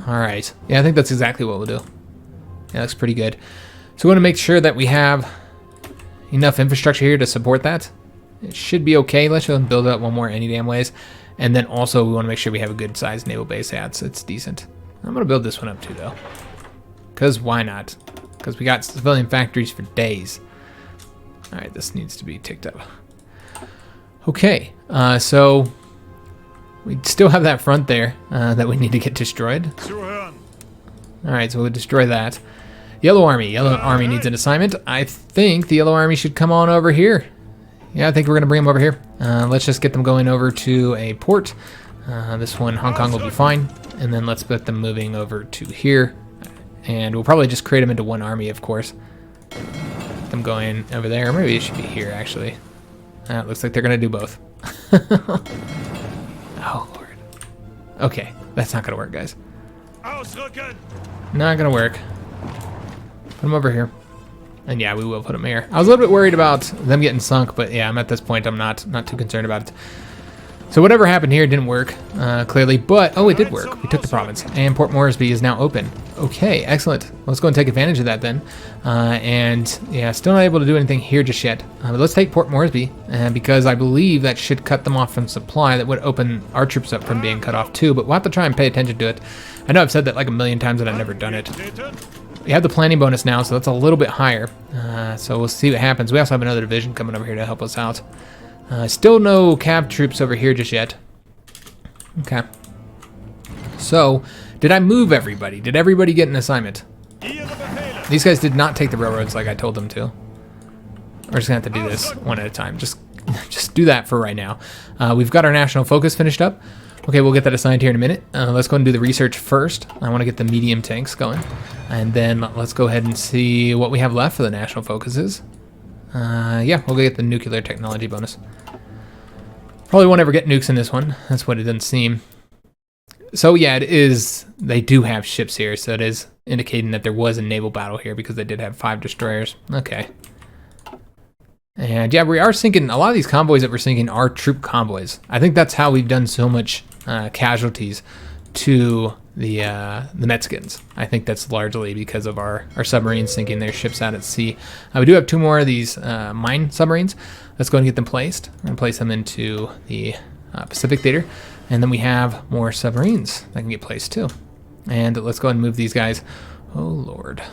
All right. Yeah, I think that's exactly what we'll do. Yeah, looks pretty good. So we want to make sure that we have enough infrastructure here to support that. It should be okay. Let's just build up one more any damn ways. And then also we want to make sure we have a good sized naval base. Yeah, it's decent. I'm going to build this one up too, though. Because why not? Because we got civilian factories for days. All right, this needs to be ticked up. Okay, so we still have that front there that we need to get destroyed. All right, so we'll destroy that. Yellow Army. Yellow Army needs an assignment. I think the Yellow Army should come on over here. Yeah, I think we're going to bring them over here. Let's just get them going over to a port. This one, Hong Kong, will be fine. And then let's get them moving over to here. And we'll probably just create them into one army, of course. Get them going over there. Maybe it should be here, actually. It looks like they're going to do both. Oh, Lord. Okay, that's not going to work, guys. Not going to work. Put them over here. And yeah, we will put them here. I was a little bit worried about them getting sunk, but yeah, I'm at this point, I'm not too concerned about it. So whatever happened here didn't work, clearly, but, oh, it did work. We took the province, and Port Moresby is now open. Okay, excellent. Let's go and take advantage of that then. And, yeah, still not able to do anything here just yet. But let's take Port Moresby, because I believe that should cut them off from supply. That would open our troops up from being cut off too, but we'll have to try and pay attention to it. I know I've said that like a million times, and I've never done it. We have the planning bonus now, so that's a little bit higher. So we'll see what happens. We also have another division coming over here to help us out. Still no cav troops over here just yet. Okay. So, did I move everybody? Did everybody get an assignment? These guys did not take the railroads like I told them to. We're just gonna have to do this one at a time. Just do that for right now. We've got our national focus finished up. Okay, we'll get that assigned here in a minute. Let's go and do the research first. I want to get the medium tanks going. And then let's go ahead and see what we have left for the national focuses. Yeah, we'll get the nuclear technology bonus. Probably won't ever get nukes in this one. That's what it doesn't seem. So yeah, it is. They do have ships here, so it is indicating that there was a naval battle here because they did have 5 destroyers. Okay. And yeah, we are sinking. A lot of these convoys that we're sinking are troop convoys. I think that's how we've done so much casualties to the Mexicans. I think that's largely because of our submarines sinking their ships out at sea. We do have 2 more of these mine submarines. Let's go and get them placed. We're going to place them into the Pacific Theater. And then we have more submarines that can get placed too. And let's go ahead and move these guys. Oh, Lord.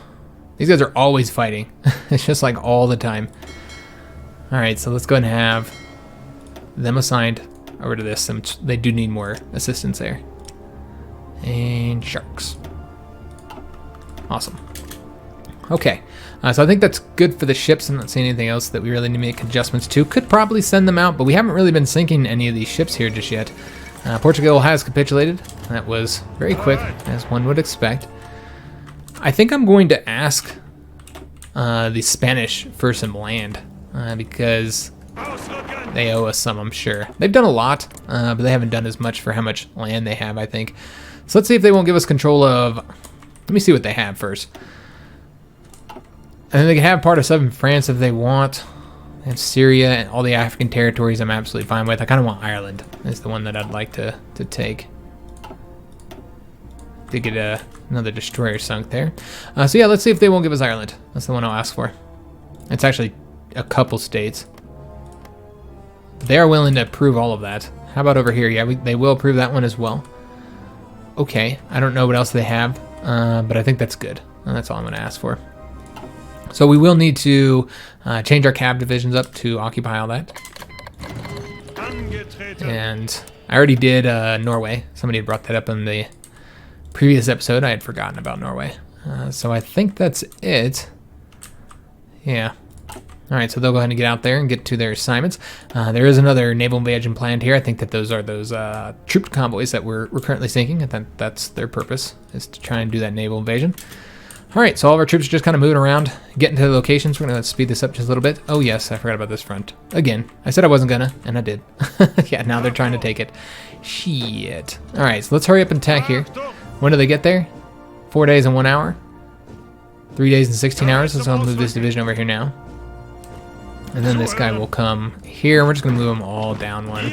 These guys are always fighting. It's just like all the time. All right, so let's go ahead and have them assigned over to this. They do need more assistance there. And sharks. Awesome. Okay, so I think that's good for the ships. I'm not seeing anything else that we really need to make adjustments to. Could probably send them out, but we haven't really been sinking any of these ships here just yet. Portugal has capitulated. That was very quick, as one would expect. I think I'm going to ask the Spanish for some land, because they owe us some, I'm sure. They've done a lot, but they haven't done as much for how much land they have, I think. So let's see if they won't give us control of... Let me see what they have first. And then they can have part of southern France if they want. They have Syria and all the African territories I'm absolutely fine with. I kind of want Ireland. Is the one that I'd like to take. To get another destroyer sunk there. So yeah, let's see if they won't give us Ireland. That's the one I'll ask for. It's actually a couple states. They are willing to approve all of that. How about over here? Yeah, they will approve that one as well. Okay, I don't know what else they have, but I think that's good. And that's all I'm going to ask for. So we will need to change our cab divisions up to occupy all that. And I already did Norway. Somebody had brought that up in the previous episode. I had forgotten about Norway. So I think that's it. Yeah. All right, so they'll go ahead and get out there and get to their assignments. There is another naval invasion planned here. I think that those are those troop convoys that we're currently sinking. I think that's their purpose, is to try and do that naval invasion. All right, so all of our troops are just kind of moving around, getting to the locations. We're going to speed this up just a little bit. Oh, yes, I forgot about this front. Again, I said I wasn't going to, and I did. Yeah, now they're trying to take it. Shit. All right, so let's hurry up and attack here. When do they get there? 4 days and 1 hour? 3 days and 16 hours. So I'll move this division over here now. And then this guy will come here. We're just going to move them all down one.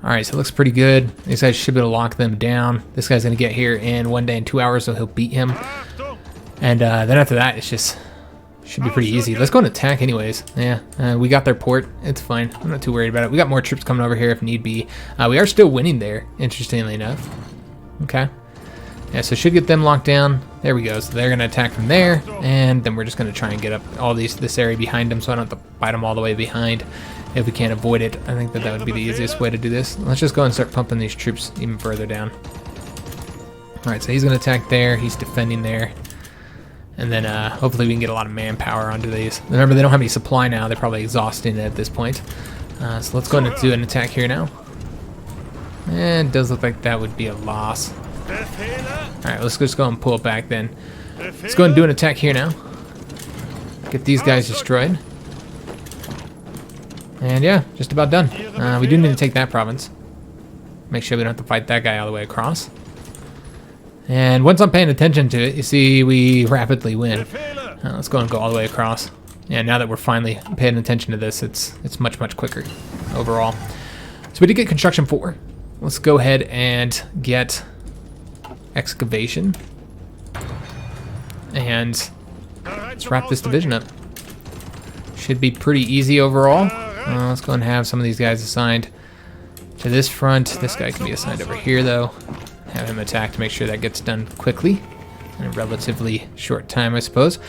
Alright, so it looks pretty good. These guys should be able to lock them down. This guy's going to get here in 1 day and 2 hours, so he'll beat him. And then after that, it's just... should be pretty easy. Let's go and attack anyways. Yeah, we got their port. It's fine. I'm not too worried about it. We got more troops coming over here if need be. We are still winning there, interestingly enough. Okay. Yeah, so should get them locked down. There we go. So they're going to attack from there, and then we're just going to try and get up all this area behind them so I don't have to fight them all the way behind if we can't avoid it. I think that would be the easiest way to do this. Let's just go and start pumping these troops even further down. Alright, so he's going to attack there. He's defending there. And then hopefully we can get a lot of manpower onto these. Remember, they don't have any supply now. They're probably exhausting it at this point. So let's go and do an attack here now. And it does look like that would be a loss. Alright, let's just go and pull it back then. Let's go and do an attack here now. Get these guys destroyed. And yeah, just about done. We do need to take that province. Make sure we don't have to fight that guy all the way across. And once I'm paying attention to it, you see we rapidly win. Let's go and go all the way across. Yeah, now that we're finally paying attention to this, it's much, much quicker overall. So we did get construction 4. Let's go ahead and get excavation. And let's wrap this division up. Should be pretty easy overall. Let's go and have some of these guys assigned to this front. This guy can be assigned over here, though. Have him attack to make sure that gets done quickly in a relatively short time, I suppose.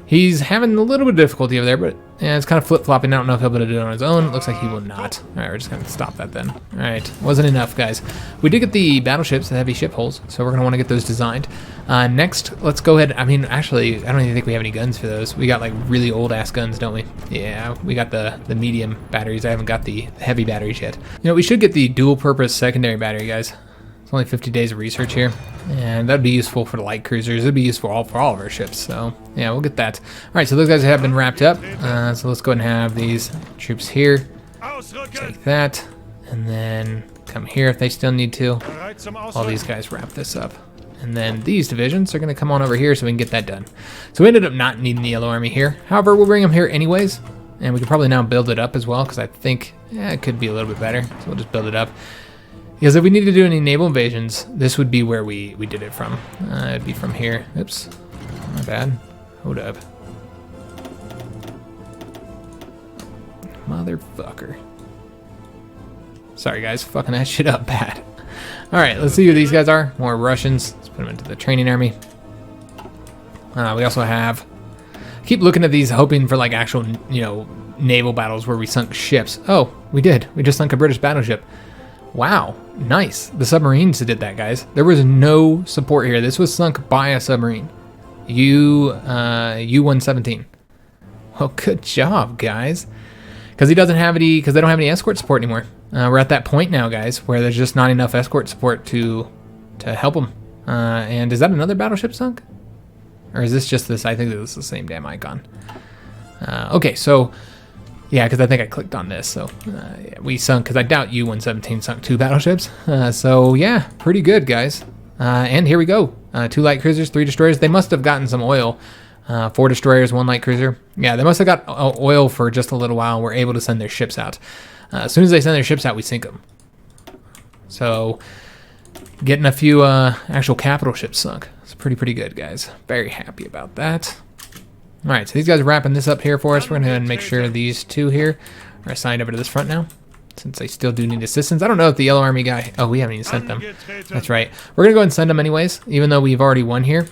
He's having a little bit of difficulty over there, but yeah, it's kind of flip-flopping. I don't know if he'll be able to do it on his own. It looks like he will not. All right, we're just going to stop that then. All right, wasn't enough, guys. We did get the battleships, the heavy ship hulls, so we're going to want to get those designed. Next, let's go ahead. I mean, actually, I don't even think we have any guns for those. We got like really old-ass guns, don't we? Yeah, we got the medium batteries. I haven't got the heavy batteries yet. You know, we should get the dual-purpose secondary battery, guys. It's only 50 days of research here, and that'd be useful for the light cruisers. It'd be useful for all of our ships, so yeah, we'll get that. All right, so those guys have been wrapped up, so let's go ahead and have these troops here. Take that, and then come here if they still need to. All these guys wrap this up. And then these divisions are going to come on over here so we can get that done. So we ended up not needing the Yellow Army here. However, we'll bring them here anyways, and we can probably now build it up as well, because I think it could be a little bit better, so we'll just build it up. Because if we need to do any naval invasions, this would be where we did it from. It'd be from here. Oops, my bad. Hold up. Motherfucker. Sorry guys, fucking that shit up bad. All right, let's see who these guys are. More Russians. Let's put them into the training army. We also have, I keep looking at these hoping for like actual, you know, naval battles where we sunk ships. Oh, we did. We just sunk a British battleship. Wow, nice. The submarines did that, guys. There was no support here. This was sunk by a submarine. U-117. Well, good job, guys. Because he doesn't have any, because they don't have any escort support anymore. We're at that point now, guys, where there's just not enough escort support to help them. And is that another battleship sunk? Or is this just this? I think this is the same damn icon. Okay, so yeah, because I think I clicked on this. So yeah, we sunk, because I doubt U-117 sunk 2 battleships. So yeah, pretty good, guys. And here we go. 2 light cruisers, 3 destroyers. They must have gotten some oil. 4 destroyers, 1 light cruiser. Yeah, they must have got oil for just a little while and were able to send their ships out. As soon as they send their ships out, we sink them. So getting a few actual capital ships sunk. It's pretty good, guys. Very happy about that. All right, so these guys are wrapping this up here for us. We're going to make sure these 2 here are assigned over to this front now, since they still do need assistance. I don't know if the Yellow Army guy... Oh, we haven't even sent them. That's right. We're going to go ahead and send them anyways, even though we've already won here.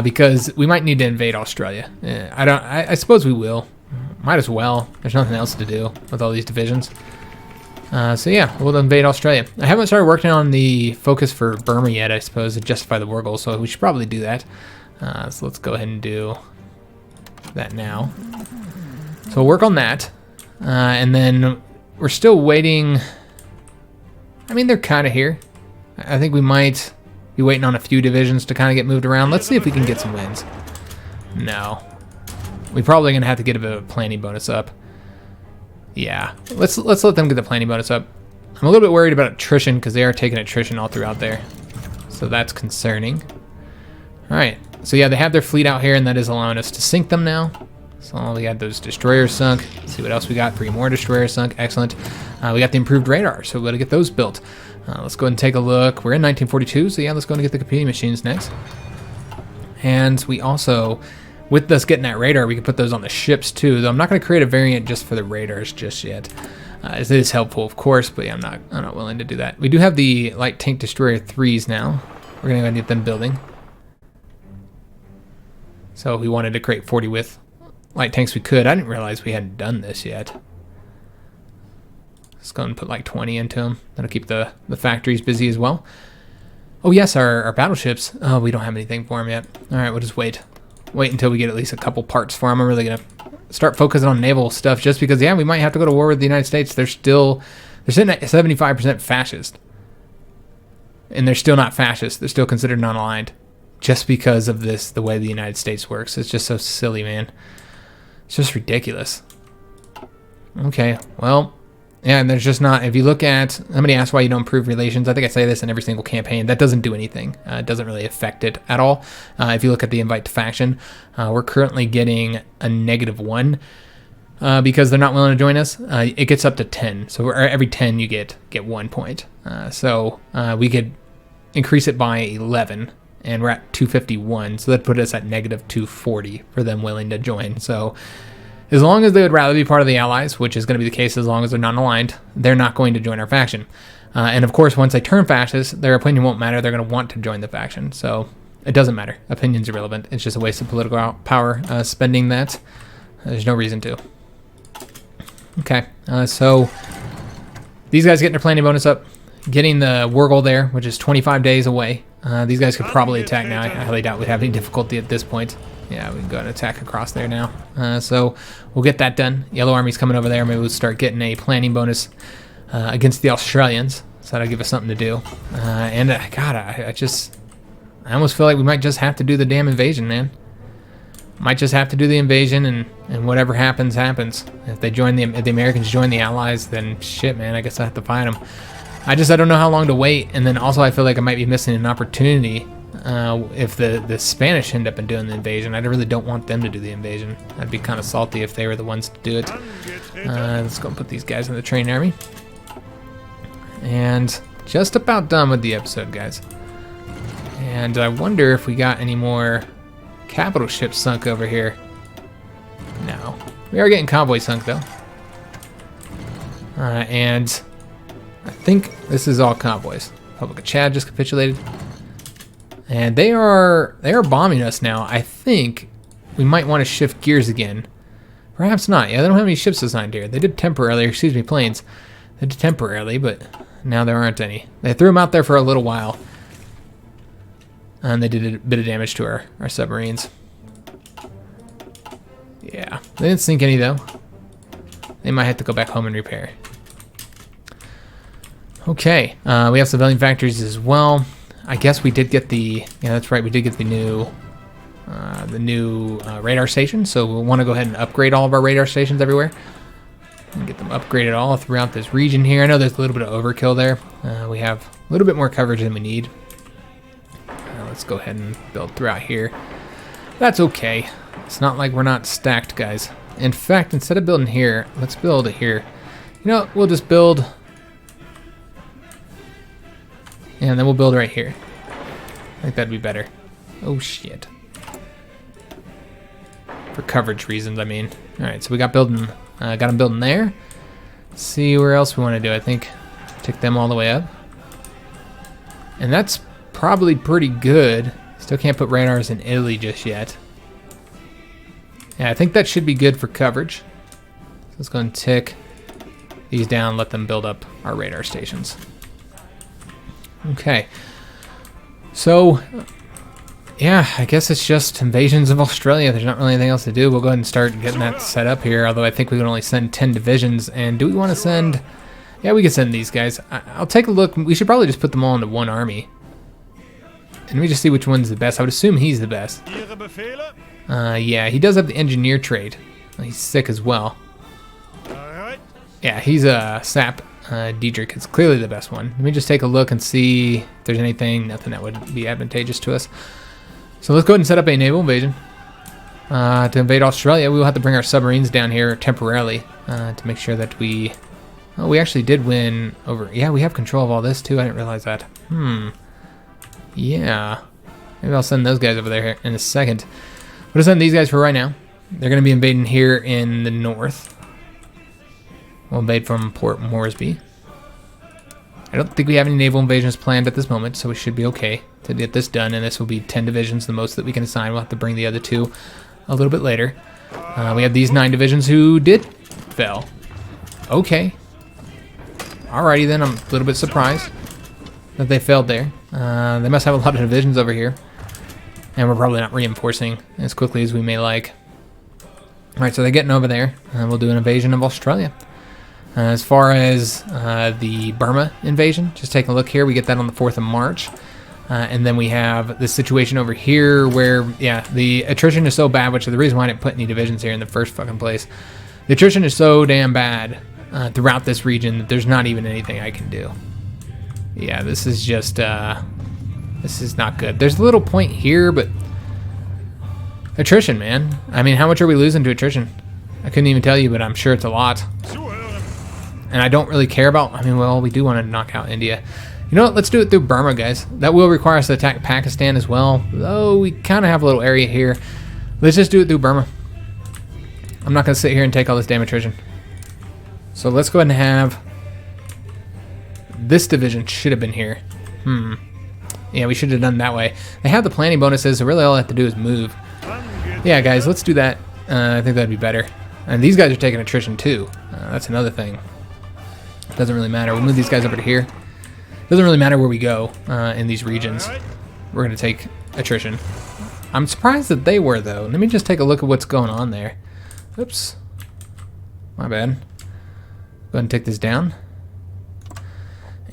Because we might need to invade Australia. I suppose we will. Might as well. There's nothing else to do with all these divisions. So yeah, we'll invade Australia. I haven't started working on the focus for Burma yet, I suppose, to justify the war goal, so we should probably do that. So let's go ahead and do that now. So we'll work on that. And then we're still waiting. I mean, they're kind of here. I think we might be waiting on a few divisions to kind of get moved around. Let's see if we can get some wins. No. We're probably going to have to get a bit of a planning bonus up. Yeah. Let's let them get the planning bonus up. I'm a little bit worried about attrition because they are taking attrition all throughout there. So that's concerning. All right. So yeah, they have their fleet out here, and that is allowing us to sink them now. So we got those destroyers sunk. Let's see what else we got. 3 more destroyers sunk. Excellent. We got the improved radar, so we got to get those built. Let's go ahead and take a look. We're in 1942, so yeah, let's go ahead and get the competing machines next. And we also, with us getting that radar, we can put those on the ships too. Though I'm not going to create a variant just for the radars just yet. It is helpful, of course, but yeah, I'm not willing to do that. We do have the light tank destroyer 3s now. We're going to go and get them building. So if we wanted to create 40 with light tanks, we could. I didn't realize we hadn't done this yet. Let's go and put like 20 into them. That'll keep the factories busy as well. Oh yes, our battleships. Oh, we don't have anything for them yet. All right, we'll just wait until we get at least a couple parts for them. I'm really gonna start focusing on naval stuff, just because yeah, we might have to go to war with the United States. They're sitting at 75% fascist, and they're still not fascist. They're still considered non-aligned, just because of this, the way the United States works. It's just so silly, man. It's just ridiculous. Okay, well, yeah, and there's just not, if you look at, somebody asked why you don't improve relations. I think I say this in every single campaign. That doesn't do anything. It doesn't really affect it at all. If you look at the invite to faction, we're currently getting a -1. because they're not willing to join us, it gets up to 10. So every 10 you get 1 point. So we could increase it by 11, and we're at 251. So that put us at negative 240 for them willing to join. So as long as they would rather be part of the Allies, which is going to be the case as long as they're not aligned, they're not going to join our faction. And of course, once they turn fascist, their opinion won't matter. They're going to want to join the faction. So it doesn't matter. Opinion's irrelevant. It's just a waste of political power spending that. There's no reason to. Okay, so these guys getting their planning bonus up, getting the war goal there, which is 25 days away. These guys could probably attack now. I highly doubt we'd have any difficulty at this point. Yeah, we can go and attack across there now. So we'll get that done. Yellow Army's coming over there. Maybe we'll start getting a planning bonus against the Australians. So that'll give us something to do. And God, I almost feel like we might just have to do the damn invasion, man. Might just have to do the invasion, and whatever happens, happens. If they join if the Americans join the Allies, then shit, man, I guess I have to fight them. I don't know how long to wait, and then also I feel like I might be missing an opportunity if the Spanish end up doing the invasion. I really don't want them to do the invasion. I'd be kind of salty if they were the ones to do it. Let's go and put these guys in the train army. And just about done with the episode, guys. And I wonder if we got any more capital ships sunk over here. No. We are getting convoy sunk, though. And I think this is all convoys. Republic of Chad just capitulated. And they are bombing us now. I think we might want to shift gears again. Perhaps not. Yeah, they don't have any ships assigned here. They did temporarily, excuse me, planes. They did temporarily, but now there aren't any. They threw them out there for a little while. And they did a bit of damage to our submarines. Yeah, they didn't sink any, though. They might have to go back home and repair. Okay, we have civilian factories as well. I guess we did get the, yeah, that's right, we did get the new radar station, so we'll want to go ahead and upgrade all of our radar stations everywhere. And get them upgraded all throughout this region here. I know there's a little bit of overkill there. We have a little bit more coverage than we need. Let's go ahead and build throughout here. That's okay. It's not like we're not stacked, guys. In fact, instead of building here, let's build it here. You know, we'll just build... and then we'll build right here. I think that'd be better. Oh, shit. For coverage reasons, I mean. Alright, so we got building... got them building there. Let's see where else we want to do. I think take them all the way up. And that's probably pretty good. Still can't put radars in Italy just yet. Yeah, I think that should be good for coverage. So let's go and tick these down, let them build up our radar stations. Okay. So, yeah, I guess it's just invasions of Australia. There's not really anything else to do. We'll go ahead and start getting that set up here, although I think we can only send 10 divisions. And do we want to send... yeah, we can send these guys. I'll take a look. We should probably just put them all into one army. And let me just see which one's the best. I would assume he's the best. Yeah, he does have the engineer trade. He's sick as well. Yeah, he's a sap. Diedrich is clearly the best one. Let me just take a look and see if there's anything, nothing that would be advantageous to us. So let's go ahead and set up a naval invasion. To invade Australia, we will have to bring our submarines down here temporarily to make sure that we... oh, we actually did win over... yeah, we have control of all this too. I didn't realize that. Yeah. Maybe I'll send those guys over there in a second. We'll send these guys for right now. They're going to be invading here in the north. We'll invade from Port Moresby. I don't think we have any naval invasions planned at this moment, so we should be okay to get this done. And this will be 10 divisions, the most that we can assign. We'll have to bring the other 2 a little bit later. We have these 9 divisions who did fail. Okay. Alrighty then, I'm a little bit surprised that they failed there. They must have a lot of divisions over here. And we're probably not reinforcing as quickly as we may like. Alright, so they're getting over there. We'll do an invasion of Australia. As far as the Burma invasion, just take a look here. We get that on the 4th of March. And then we have this situation over here where, yeah, the attrition is so bad, which is the reason why I didn't put any divisions here in the first fucking place. The attrition is so damn bad throughout this region that there's not even anything I can do. Yeah, this is just, this is not good. There's a little point here, but attrition, man. I mean, how much are we losing to attrition? I couldn't even tell you, but I'm sure it's a lot. And I don't really care about, I mean, well, we do want to knock out India. You know what, let's do it through Burma, guys. That will require us to attack Pakistan as well, though we kind of have a little area here. Let's just do it through Burma. I'm not going to sit here and take all this damn attrition. So let's go ahead and have... This division should have been here. Yeah, we should have done it that way. They have the planning bonuses, so really all I have to do is move. Yeah, guys, let's do that. I think that'd be better. And these guys are taking attrition too. That's another thing. Doesn't really matter. We'll move these guys over to here. Doesn't really matter where we go in these regions. We're going to take attrition. I'm surprised that they were, though. Let me just take a look at what's going on there. Oops. My bad. Go ahead and take this down.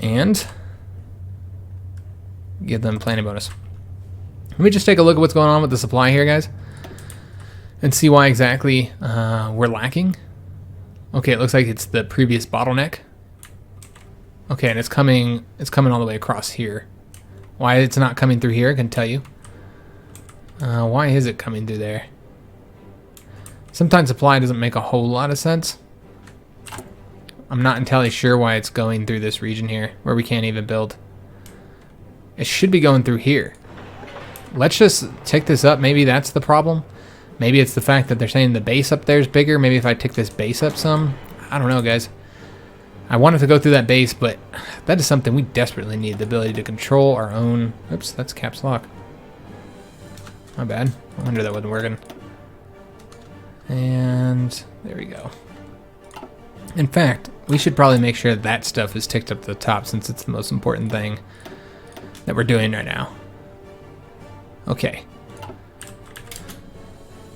And give them planning bonus. Let me just take a look at what's going on with the supply here, guys. And see why exactly we're lacking. Okay, it looks like it's the previous bottleneck. Okay, and it's coming all the way across here. Why it's not coming through here, I can tell you. Why is it coming through there? Sometimes supply doesn't make a whole lot of sense. I'm not entirely sure why it's going through this region here, where we can't even build. It should be going through here. Let's just tick this up. Maybe that's the problem. Maybe it's the fact that they're saying the base up there is bigger. Maybe if I tick this base up some. I don't know, guys. I wanted to go through that base, but that is something we desperately need. The ability to control our own... Oops, that's caps lock. My bad. I wonder that wasn't working. And there we go. In fact, we should probably make sure that stuff is ticked up to the top since it's the most important thing that we're doing right now. Okay.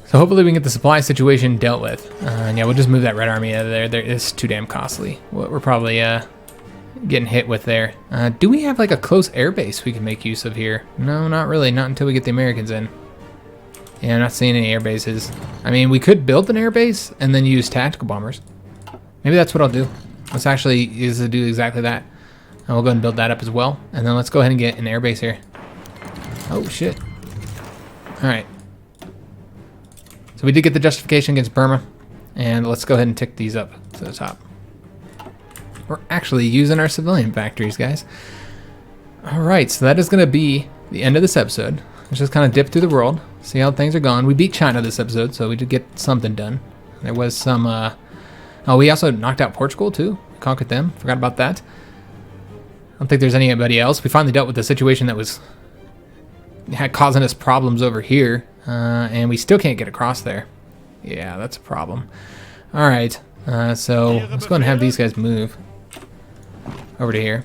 So hopefully we can get the supply situation dealt with. And yeah, we'll just move that Red Army out of there. It's too damn costly. What we're probably getting hit with there. Do we have like a close air base we can make use of here? No, not really. Not until we get the Americans in. Yeah, I'm not seeing any air bases. I mean, we could build an air base and then use tactical bombers. Maybe that's what I'll do. Let's actually do exactly that. And we'll go ahead and build that up as well. And then let's go ahead and get an air base here. Oh, shit. All right. So we did get the justification against Burma. And let's go ahead and tick these up to the top. We're actually using our civilian factories, guys. All right, so that is going to be the end of this episode. Let's just kind of dip through the world, see how things are going. We beat China this episode, so we did get something done. There was some... Oh, we also knocked out Portugal, too. Conquered them. Forgot about that. I don't think there's anybody else. We finally dealt with the situation that was causing us problems over here. And we still can't get across there. Yeah, that's a problem. All right. So let's go ahead and have these guys move over to here.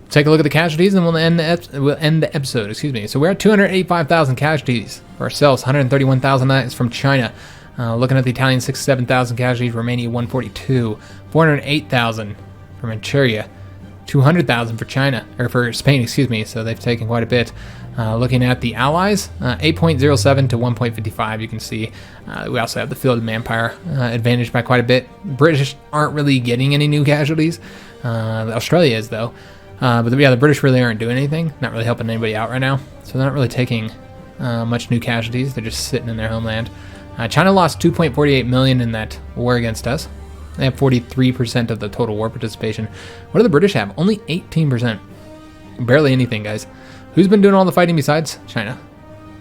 Take a look at the casualties, and we'll end the episode. Excuse me. So we're at 285,000 casualties for ourselves. 131,000 that is from China. Looking at the Italians, 67,000 casualties. Romania, 142. 408,000 for Manchuria. 200,000 for China, or for Spain, excuse me. So they've taken quite a bit. Looking at the Allies, 8.07 to 1.55. You can see we also have the field manpower advantage by quite a bit. British aren't really getting any new casualties. Australia is though. But yeah, the British really aren't doing anything. Not really helping anybody out right now. So they're not really taking much new casualties. They're just sitting in their homeland. China lost 2.48 million in that war against us. They have 43% of the total war participation. What do the British have? Only 18%. Barely anything, guys. Who's been doing all the fighting besides China?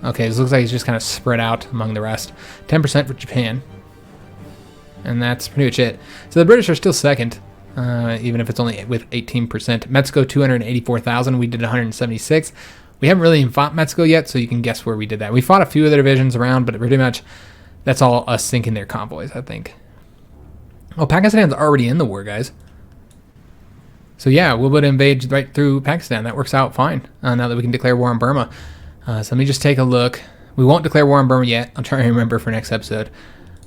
Okay, this looks like it's just kind of spread out among the rest. 10% for Japan. And that's pretty much it. So the British are still second. Even if it's only with 18%. Mexico, 284,000. We did 176. We haven't really fought Mexico yet, so you can guess where we did that. We fought a few other divisions around, but pretty much that's all us sinking their convoys, I think. Oh, Pakistan's already in the war, guys. So yeah, we'll be able to invade right through Pakistan. That works out fine now that we can declare war on Burma. So let me just take a look. We won't declare war on Burma yet. I'll try and remember for next episode.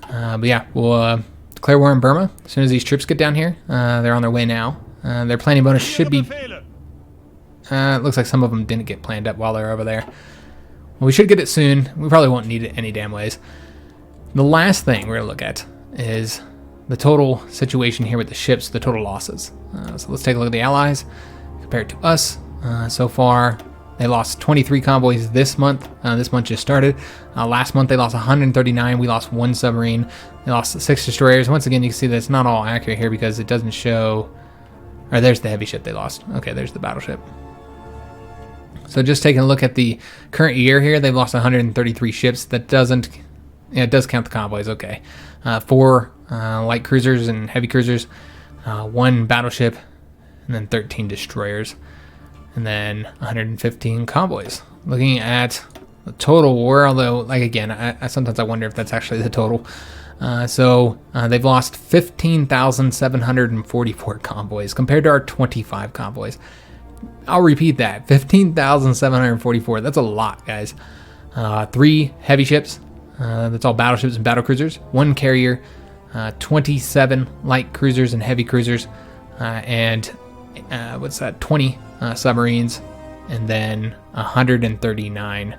But yeah, we'll... declare war on Burma as soon as these troops get down here. They're on their way now. Their planning bonus should be... it looks like some of them didn't get planned up while they're over there. Well, we should get it soon. We probably won't need it any damn ways. The last thing we're going to look at is the total situation here with the ships, the total losses. So let's take a look at the Allies compared to us. So far, They lost 23 convoys this month. This month just started. Last month they lost 139. We lost 1 submarine. They lost 6 destroyers. Once again, you can see that it's not all accurate here because it doesn't show. Or there's the heavy ship they lost. Okay, there's the battleship. So just taking a look at the current year here, they've lost 133 ships. That doesn't. Yeah, it does count the convoys. Okay, 4 light cruisers and heavy cruisers, 1 battleship, and then 13 destroyers, and then 115 convoys. Looking at the total war, although, like, again, I sometimes I wonder if that's actually the total. So they've lost 15,744 convoys compared to our 25 convoys. I'll repeat that, 15,744. That's a lot, guys. 3 heavy ships. That's all battleships and battlecruisers. 1 carrier. 27 light cruisers and heavy cruisers, and what's that? 20 submarines, and then 139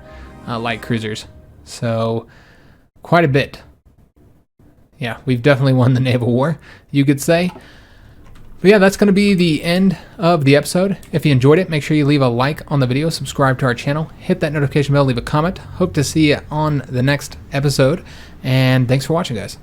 light cruisers. So quite a bit. Yeah, we've definitely won the naval war, you could say. But yeah, that's going to be the end of the episode. If you enjoyed it, make sure you leave a like on the video, subscribe to our channel, hit that notification bell, leave a comment. Hope to see you on the next episode, and thanks for watching, guys.